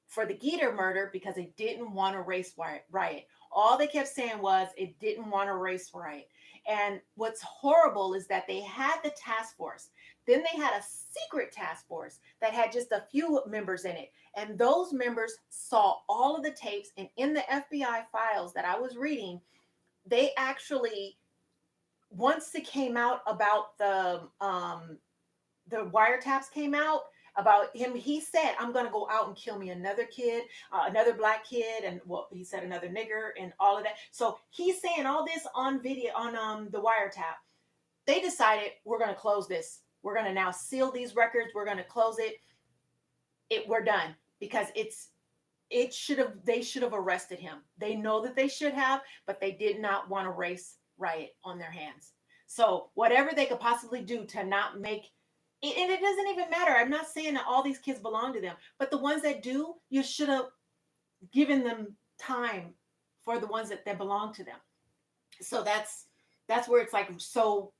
for the Geter murder, because they didn't want a race riot. All they kept saying was it didn't want a race riot. And what's horrible is that they had the task force. Then they had a secret task force that had just a few members in it. And those members saw all of the tapes. And in the FBI files that I was reading, they actually, once it came out about the wiretaps came out about him, he said, I'm going to go out and kill me another kid, another black kid, and well, he said another nigger and all of that. So he's saying all this on video, on the wiretap. They decided, we're going to close this. We're going to now seal these records. We're going to close it. We're done, because they should have arrested him. They know that they should have, but they did not want a race riot on their hands. So whatever they could possibly do to not make, and it doesn't even matter. I'm not saying that all these kids belong to them, but the ones that do, you should have given them time for the ones that belong to them. So that's where it's like so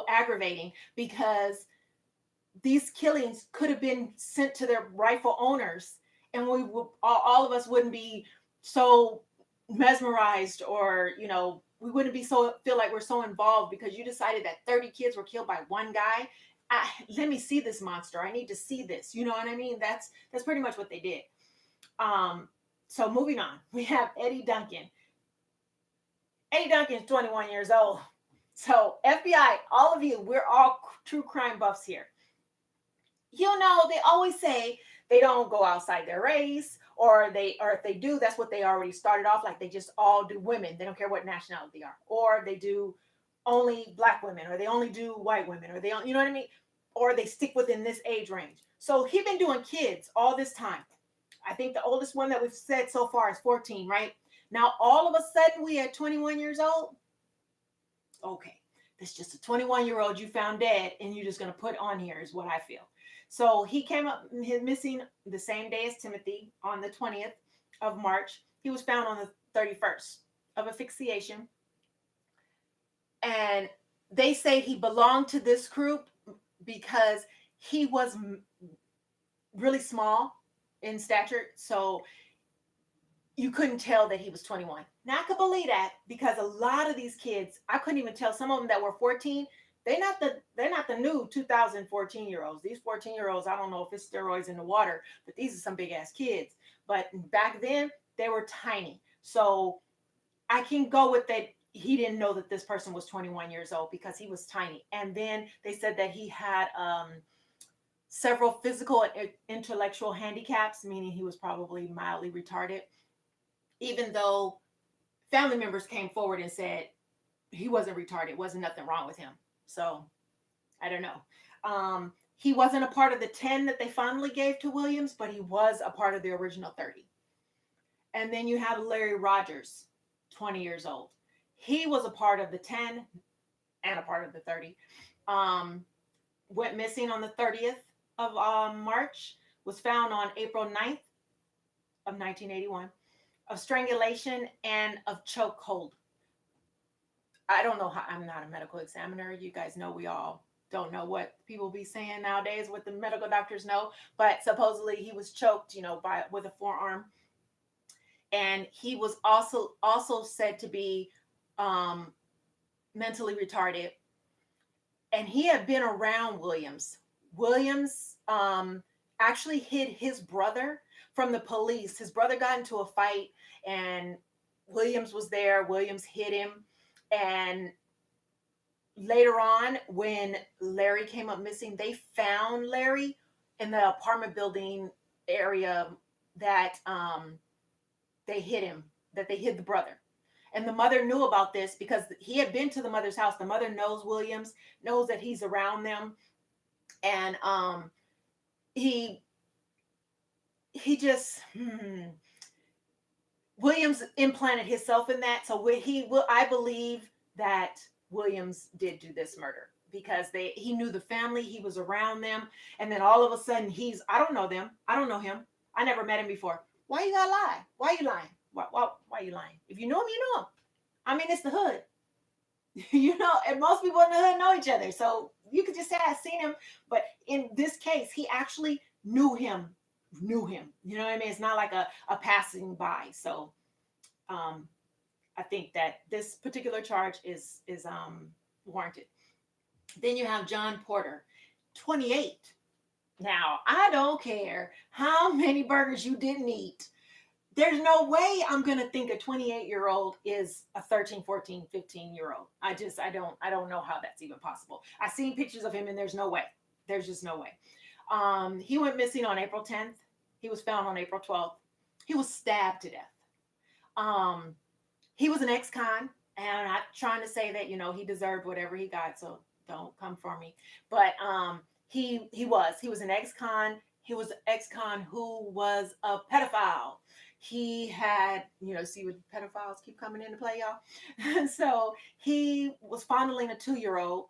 aggravating, because these killings could have been sent to their rightful owners, and we would, all of us wouldn't be so mesmerized, or we wouldn't be feel like we're so involved because you decided that 30 kids were killed by one guy. Let me see this monster. I need to see this. You know what I mean? That's pretty much what they did. So moving on, we have Eddie Duncan. Eddie Duncan is 21 years old. So FBI, all of you, we're all true crime buffs here. They always say they don't go outside their race, or if they do, that's what they already started off like. They just all do women. They don't care what nationality they are, or they do only black women, or they only do white women, or they don't, you know what I mean? Or they stick within this age range. So he's been doing kids all this time. I think the oldest one that we've said so far is 14, right? Now, all of a sudden, we at 21 years old. Okay, that's just a 21-year-old you found dead, and you're just going to put on here is what I feel. So he came up missing the same day as Timothy, on the 20th of March. He was found on the 31st of asphyxiation. And they say he belonged to this group because he was really small in stature. So you couldn't tell that he was 21. Now, I could believe that, because a lot of these kids, I couldn't even tell. Some of them that were 14, they're not the new 2014-year-olds. These 14-year-olds, I don't know if it's steroids in the water, but these are some big ass kids. But back then, they were tiny. So I can go with that. He didn't know that this person was 21 years old because he was tiny. And then they said that he had several physical and intellectual handicaps, meaning he was probably mildly retarded, even though family members came forward and said he wasn't retarded, wasn't nothing wrong with him. So I don't know. He wasn't a part of the 10 that they finally gave to Williams, but he was a part of the original 30. And then you have Larry Rogers, 20 years old. He was a part of the 10 and a part of the 30. Went missing on the 30th of March, was found on April 9th of 1981, of strangulation and of chokehold. I don't know how, I'm not a medical examiner. You guys know we all don't know what people be saying nowadays, what the medical doctors know, but supposedly he was choked, with a forearm. And he was also said to be mentally retarded. And he had been around Williams. Williams actually hid his brother from the police. His brother got into a fight and Williams was there. Williams hid him. And later on, when Larry came up missing, they found Larry in the apartment building area that they hid him, that they hid the brother. And the mother knew about this because he had been to the mother's house. The mother knows Williams, knows that he's around them. And he just, Williams implanted himself in that. So I believe that Williams did do this murder because he knew the family, he was around them, and then all of a sudden I don't know them, I don't know him, I never met him before. Why you gotta lie? Why you lying? Why you lying? If you know him, you know him. I mean, it's the hood. And most people in the hood know each other. So you could just say I've seen him. But in this case, he actually knew him. Knew him. You know what I mean? It's not like a passing by. So I think that this particular charge is warranted. Then you have John Porter, 28. Now, I don't care how many burgers you didn't eat. There's no way I'm going to think a 28-year-old is a 13, 14, 15-year-old. I don't know how that's even possible. I've seen pictures of him and there's no way. There's just no way. He went missing on April 10th. He was found on April 12th. He was stabbed to death. He was an ex-con, and I'm not trying to say that, he deserved whatever he got, so don't come for me. But he was an ex-con. He was an ex-con who was a pedophile. He had, see what pedophiles keep coming into play, y'all. And so he was fondling a 2-year-old.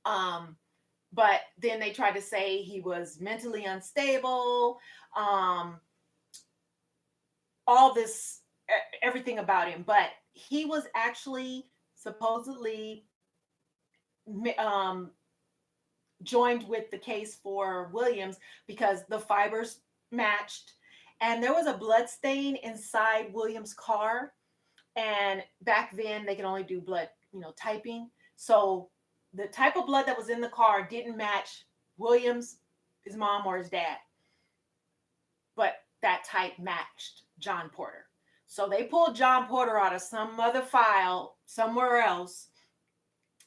But then they tried to say he was mentally unstable. All this, everything about him. But he was actually supposedly joined with the case for Williams because the fibers matched. And there was a blood stain inside Williams' car. And back then they could only do blood, typing. So the type of blood that was in the car didn't match Williams, his mom, or his dad. But that type matched John Porter. So they pulled John Porter out of some other file somewhere else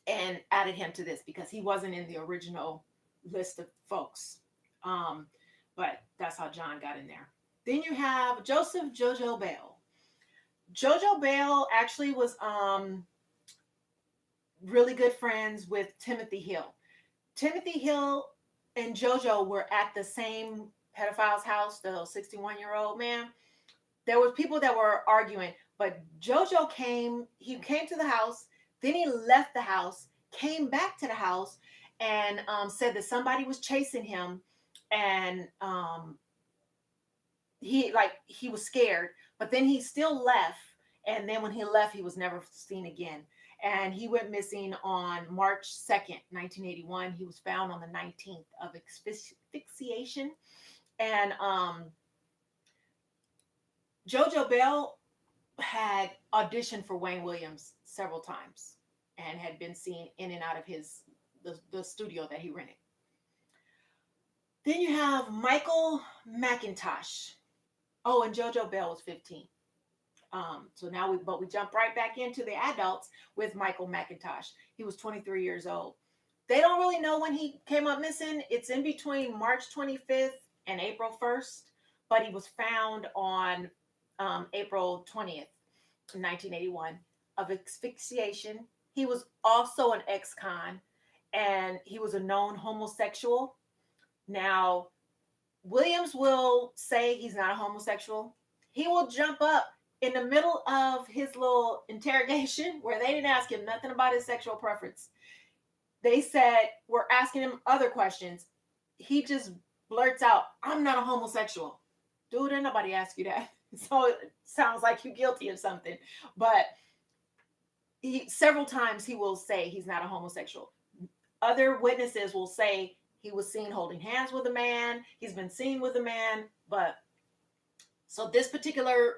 and added him to this because he wasn't in the original list of folks. But that's how John got in there. Then you have Joseph Jojo Bell. Jojo Bell actually was really good friends with Timothy Hill. Timothy Hill and Jojo were at the same pedophile's house, the 61-year-old man. There were people that were arguing, but Jojo came to the house, then he left the house, came back to the house, and said that somebody was chasing him, and he was scared, but then he still left, and then when he left, he was never seen again. And he went missing on March 2nd, 1981. He was found on the 19th of asphyxiation. And Jojo Bell had auditioned for Wayne Williams several times and had been seen in and out of the studio that he rented. Then you have Michael McIntosh. Oh, and Jojo Bell was 15. So now we jump right back into the adults with Michael McIntosh. He was 23 years old. They don't really know when he came up missing. It's in between March 25th and April 1st, but he was found on April 20th, 1981, of asphyxiation. He was also an ex-con, and he was a known homosexual. Now, Williams will say he's not a homosexual. He will jump up in the middle of his little interrogation where they didn't ask him nothing about his sexual preference. They said, we're asking him other questions. He just blurts out, I'm not a homosexual. Dude, ain't nobody asked you that. So it sounds like you're guilty of something. But several times he will say he's not a homosexual. Other witnesses will say he was seen holding hands with a man. He's been seen with a man. But so this particular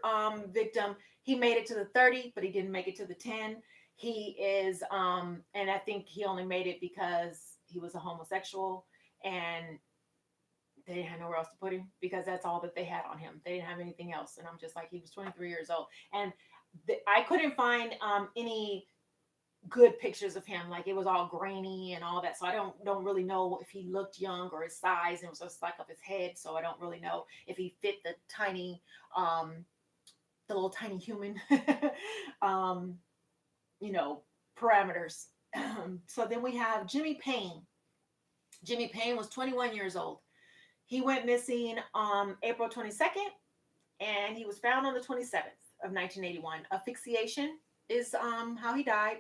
victim, he made it to the 30, but he didn't make it to the 10. He is, and I think he only made it because he was a homosexual and they didn't have nowhere else to put him because that's all that they had on him. They didn't have anything else. And I'm just like, he was 23 years old. And I couldn't find any good pictures of him. Like it was all grainy and all that. So I don't really know if he looked young or his size, and it was just like of his head. So I don't really know if he fit the little tiny human, parameters. So then we have Jimmy Payne. Jimmy Payne was 21 years old. He went missing April 22nd, and he was found on the 27th of 1981. Asphyxiation is how he died.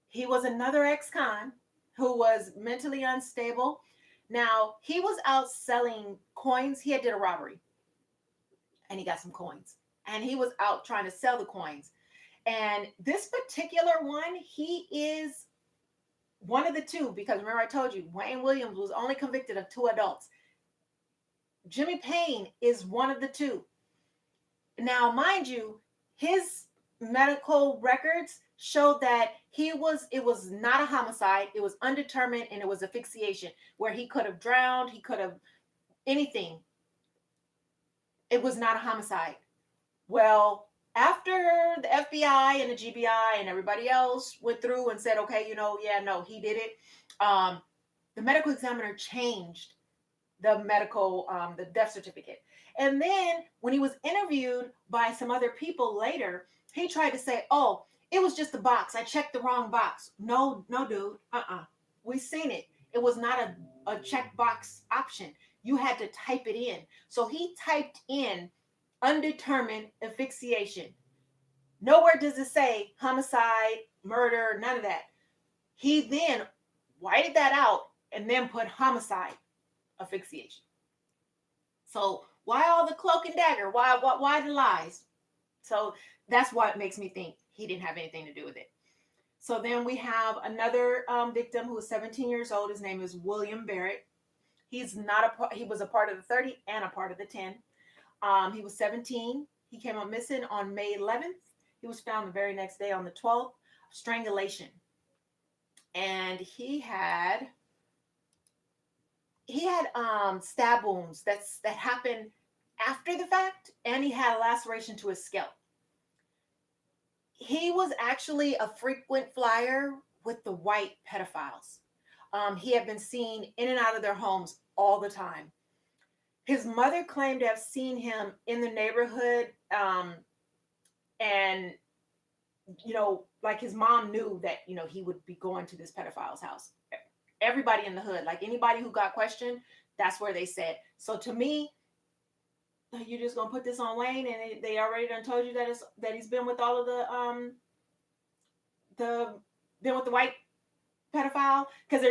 He was another ex-con. who was mentally unstable. Now, he was out selling coins. He had did a robbery and he got some coins. And he was out trying to sell the coins. And this particular one, he is one of the two, because remember I told you Wayne Williams was only convicted of 2 adults. Jimmy Payne is one of the two. Now, mind you, his medical records showed that it was not a homicide, it was undetermined, and it was asphyxiation, where he could have drowned, he could have anything. It was not a homicide. Well, after the FBI and the GBI and everybody else went through and said, okay, yeah, no, he did it. The medical examiner changed the death certificate. And then when he was interviewed by some other people later, he tried to say, oh, it was just a box. I checked the wrong box. No, dude. We seen it. It was not a checkbox option. You had to type it in. So he typed in undetermined asphyxiation. Nowhere does it say homicide, murder, none of that. He then whited that out and then put homicide asphyxiation. So why all the cloak and dagger? Why the lies? So that's why it makes me think he didn't have anything to do with it. So then we have another victim who was 17 years old. His name is William Barrett. He was a part of the 30 and a part of the 10. He was 17. He came up missing on May 11th. He was found the very next day on the 12th, strangulation. And he had stab wounds that happened after the fact, and he had a laceration to his scalp. He was actually a frequent flyer with the white pedophiles. He had been seen in and out of their homes all the time. His mother claimed to have seen him in the neighborhood, and like his mom knew that he would be going to this pedophile's house. Everybody in the hood, like anybody who got questioned, that's where they said. So to me, you're just gonna put this on Wayne, and they already done told you that he's been with all of the white pedophile. Because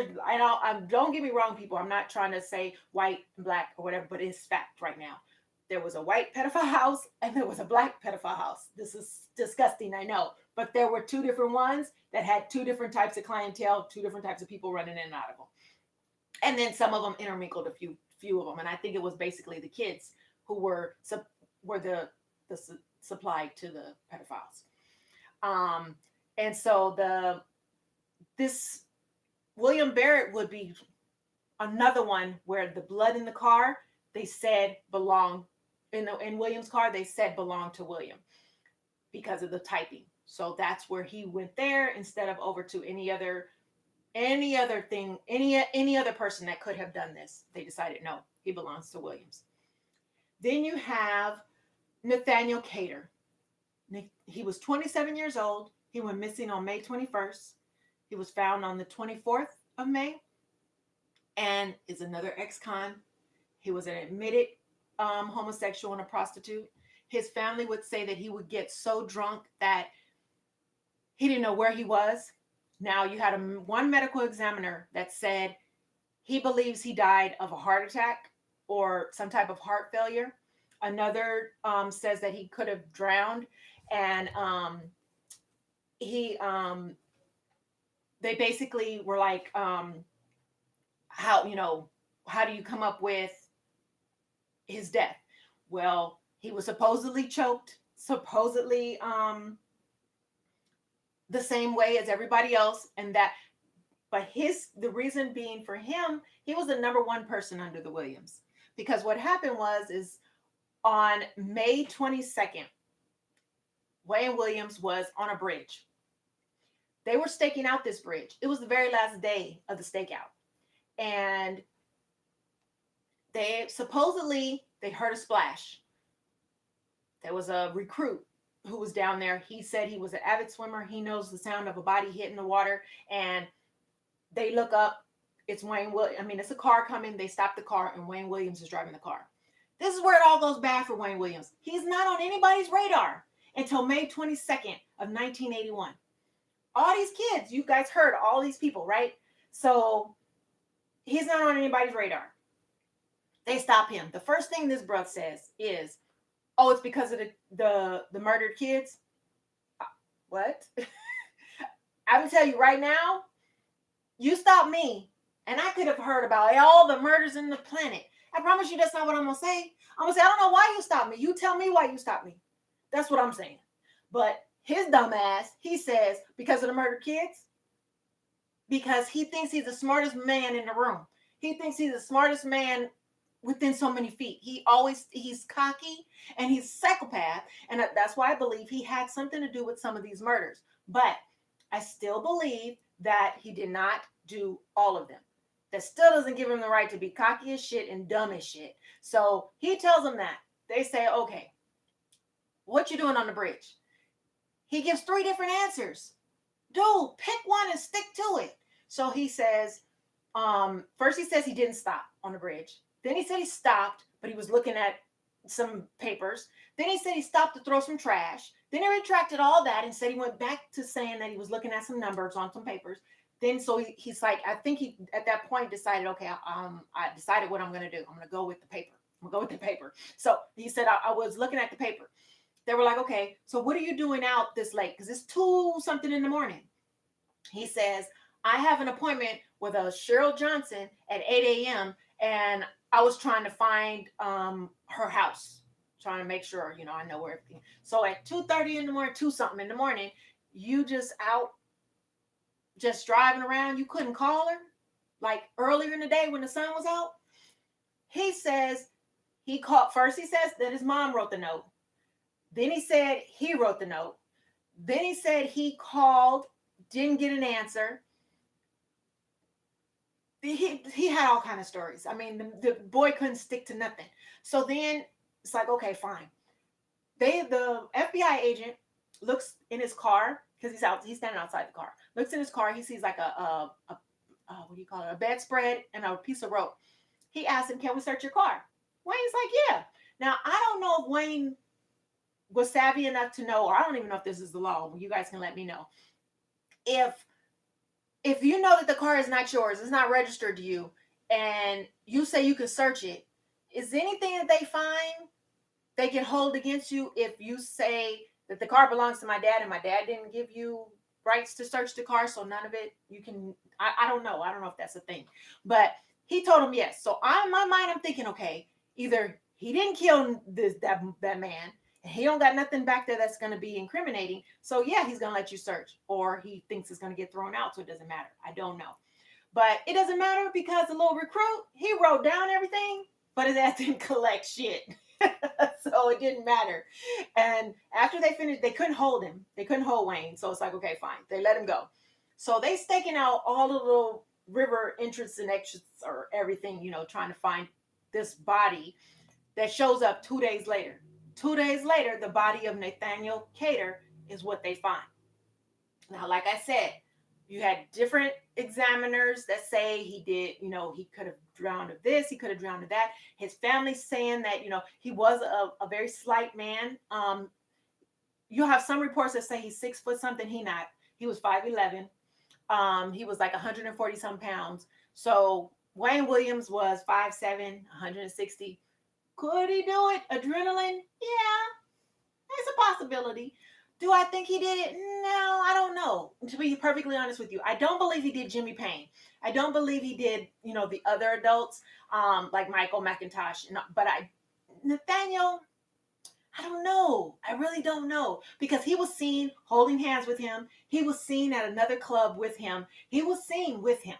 don't get me wrong, people. I'm not trying to say white and black or whatever, but it's fact right now. There was a white pedophile house and there was a black pedophile house. This is disgusting, I know. But there were 2 different ones that had 2 different types of clientele, 2 different types of people running in and out of them. And then some of them intermingled, a few of them. And I think it was basically the kids who were the supply to the pedophiles. And so this William Barrett would be another one where the blood in the car, they said belonged in William's car, they said belonged to William because of the typing. So that's where he went there instead of over to any other thing, any other person that could have done this. They decided no, he belongs to Williams. Then you have Nathaniel Cater. He was 27 years old. He went missing on May 21st. He was found on the 24th of May, and is another ex-con. He was an admitted homosexual and a prostitute. His family would say that he would get so drunk that he didn't know where he was. Now, you had one medical examiner that said he believes he died of a heart attack or some type of heart failure. Another says that he could have drowned, and they basically were like, how do you come up with his death? Well, he was supposedly choked, supposedly the same way as everybody else, but the reason being for him, he was the number 1 person under the Williams, because what happened is on May 22nd, Wayne Williams was on a bridge. They were staking out this bridge. It was the very last day of the stakeout. And they heard a splash. There was a recruit who was down there. He said he was an avid swimmer. He knows the sound of a body hitting the water. And they look up. It's Wayne Williams. It's a car coming. They stop the car, and Wayne Williams is driving the car. This is where it all goes bad for Wayne Williams. He's not on anybody's radar until May 22nd of 1981. All these kids, you guys heard all these people, right? So he's not on anybody's radar. They stop him. The first thing this bruv says is, "Oh, it's because of the murdered kids." What? I will tell you right now, you stop me, and I could have heard about all the murders in the planet. I promise you that's not what I'm going to say. I'm going to say, I don't know why you stopped me. You tell me why you stopped me. That's what I'm saying. But his dumb ass, he says, because of the murdered kids, because he thinks he's the smartest man in the room. He thinks he's the smartest man within so many feet. He's cocky and he's a psychopath. And that's why I believe he had something to do with some of these murders. But I still believe that he did not do all of them. That still doesn't give him the right to be cocky as shit and dumb as shit. So he tells them that. They say, okay, what you doing on the bridge? He gives 3 different answers. Dude, pick one and stick to it. So he says, first he says he didn't stop on the bridge. Then he said he stopped, but he was looking at some papers. Then he said he stopped to throw some trash. Then he retracted all that and said he went back to saying that he was looking at some numbers on some papers. Then so he's like, I think he at that point decided, okay, I decided what I'm going to do. I'm going to go with the paper. I'm going to go with the paper. So he said, I was looking at the paper. They were like, okay, so what are you doing out this late? Because it's 2 something in the morning. He says, I have an appointment with a Cheryl Johnson at 8 a.m. and I was trying to find her house, trying to make sure, I know where everything. So at 2:30 in the morning, 2 something in the morning, you just out, just driving around. You couldn't call her like earlier in the day when the sun was out. He says he called. First he says that his mom wrote the note. Then he said he wrote the note. Then he said he called, didn't get an answer. He had all kind of stories. I mean, the boy couldn't stick to nothing. So then it's like, okay, fine. The FBI agent looks in his car because he's standing outside the car. Looks in his car. He sees like a what do you call it? A bedspread and a piece of rope. He asks him, "Can we search your car?" Wayne's like, "Yeah." Now I don't know if Wayne was savvy enough to know, or I don't even know if this is the law. You guys can let me know. If you know that the car is not yours, it's not registered to you, and you say you can search it, is anything that they find they can hold against you if you say that the car belongs to my dad and my dad didn't give you rights to search the car, so none of it you can. I don't know. I don't know if that's a thing, but he told him yes. So in my mind, I'm thinking, okay, either he didn't kill that man, and he don't got nothing back there that's going to be incriminating. So yeah, he's going to let you search, or he thinks it's going to get thrown out, so it doesn't matter. I don't know, but it doesn't matter because the little recruit, he wrote down everything, but his ass didn't collect shit. So it didn't matter. And after they finished, they couldn't hold him. They couldn't hold Wayne. So it's like, okay, fine. They let him go. So they staking out all the little river entrance and exits or everything, trying to find this body that shows up 2 days later. 2 days later, the body of Nathaniel Cater is what they find. Now, like I said, you had different examiners that say he did, he could have drowned of this, he could have drowned of that. His family saying that, he was a very slight man. You have some reports that say he's 6 foot something. He not. He was 5'11". He was like 140 some pounds. So Wayne Williams was 5'7", 160. Could he do it? Adrenaline? Yeah, it's a possibility. Do I think he did it? No, I don't know. To be perfectly honest with you, I don't believe he did Jimmy Payne. I don't believe he did, the other adults, like Michael McIntosh. But Nathaniel, I don't know. I really don't know, because he was seen holding hands with him. He was seen at another club with him. He was seen with him,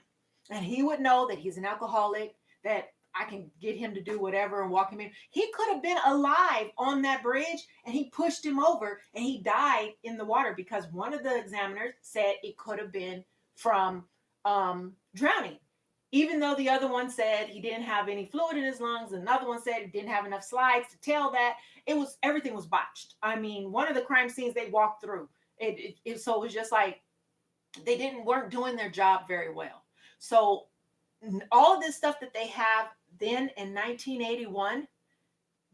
and he would know that he's an alcoholic, that I can get him to do whatever and walk him in. He could have been alive on that bridge, and he pushed him over and he died in the water, because one of the examiners said it could have been from drowning. Even though the other one said he didn't have any fluid in his lungs, another one said he didn't have enough slides to tell that. Everything was botched. I mean, one of the crime scenes they walked through, so it was just like they weren't doing their job very well. So all of this stuff that they have then in 1981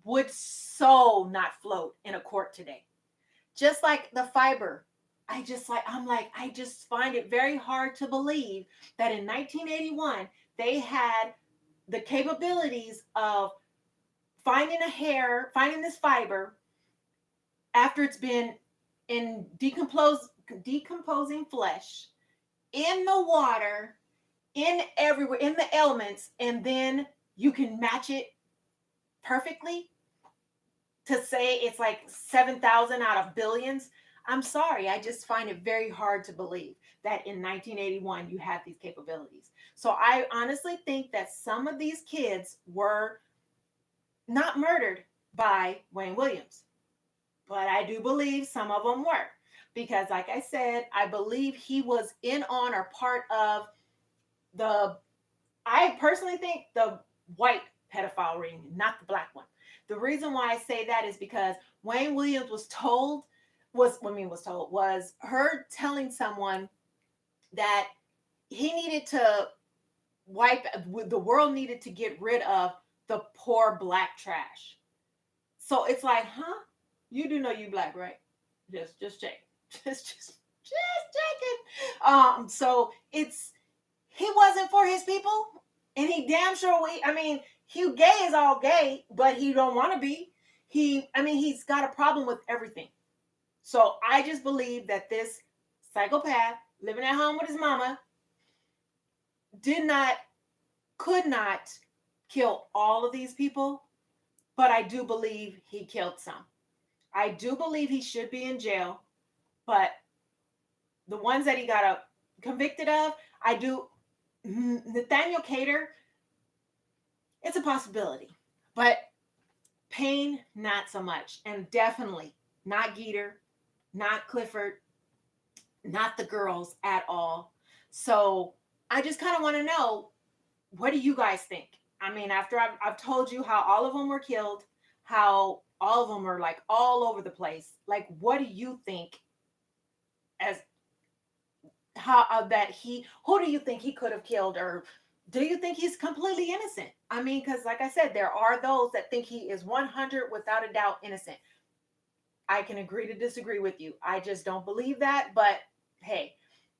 would so not float in a court today. Just like the fiber I just find it very hard to believe that in 1981 they had the capabilities of finding this fiber after it's been in decomposing flesh, in the water, in everywhere, in the elements, and then you can match it perfectly to say it's like 7,000 out of billions. I'm sorry, I just find it very hard to believe that in 1981 you had these capabilities. So I honestly think that some of these kids were not murdered by Wayne Williams, but I do believe some of them were. Because, like I said, I believe he was in on or part of the, I personally think the white pedophile ring, not the black one. The reason why I say that is because Wayne Williams was her telling someone that he needed to the world needed to get rid of the poor black trash. So it's like, huh? You do know you black, right? Just check. Just checking. So it's he wasn't for his people, and he damn sure I mean, Hugh Gay is all gay, but he don't want to be. He's got a problem with everything. So I just believe that this psychopath living at home with his mama could not kill all of these people, but I do believe he killed some. I do believe he should be in jail, but the ones that he got convicted of, I do. Nathaniel Cater, it's a possibility, but Payne, not so much. And definitely not Geeter, not Clifford, not the girls at all. So I just kind of want to know, what do you guys think? I mean, after I've told you how all of them were killed, how all of them are like all over the place, like, what do you think as how who do you think he could have killed, or do you think he's completely innocent? I mean, because like I said, there are those that think he is 100 without a doubt innocent. I can agree to disagree with you. I just don't believe that. But hey,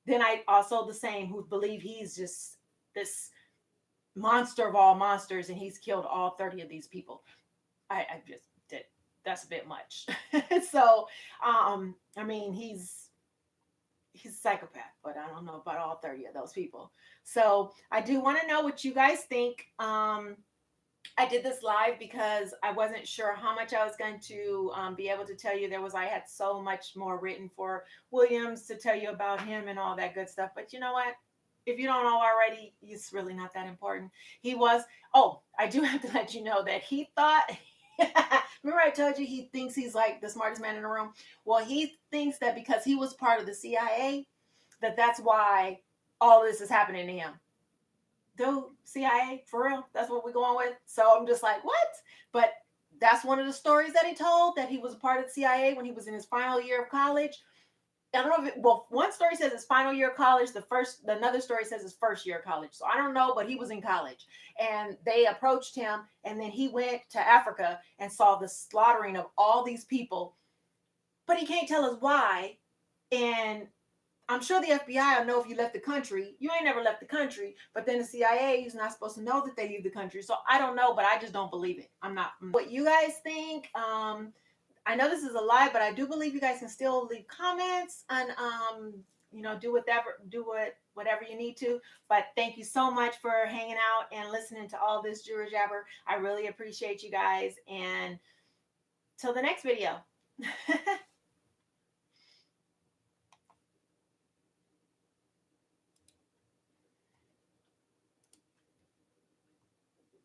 then I also the same who believe he's just this monster of all monsters and he's killed all 30 of these people. I just did. That's a bit much. So, I mean, he's a psychopath, but I don't know about all 30 of those people. So I do want to know what you guys think. I did this live because I wasn't sure how much I was going to be able to tell you. I had so much more written for Williams to tell you about him and all that good stuff. But you know what? If you don't know already, it's really not that important. I do have to let you know that he thought, remember I told you he thinks he's like the smartest man in the room? Well, he thinks that because he was part of the CIA, that's why all this is happening to him. Dude, CIA, for real? That's what we're going with? So I'm just like, what? But that's one of the stories that he told, that he was a part of the CIA when he was in his final year of college. I don't know one story says his final year of college, another story says his first year of college. So I don't know, but he was in college and they approached him, and then he went to Africa and saw the slaughtering of all these people, but he can't tell us why. And I'm sure the FBI will know if you left the country. You ain't never left the country, but then the CIA is not supposed to know that they leave the country. So I don't know, but I just don't believe it. I'm not. What you guys think? I know this is a lie, but I do believe you guys can still leave comments and do whatever you need to. But thank you so much for hanging out and listening to all this jibber jabber. I really appreciate you guys, and till the next video.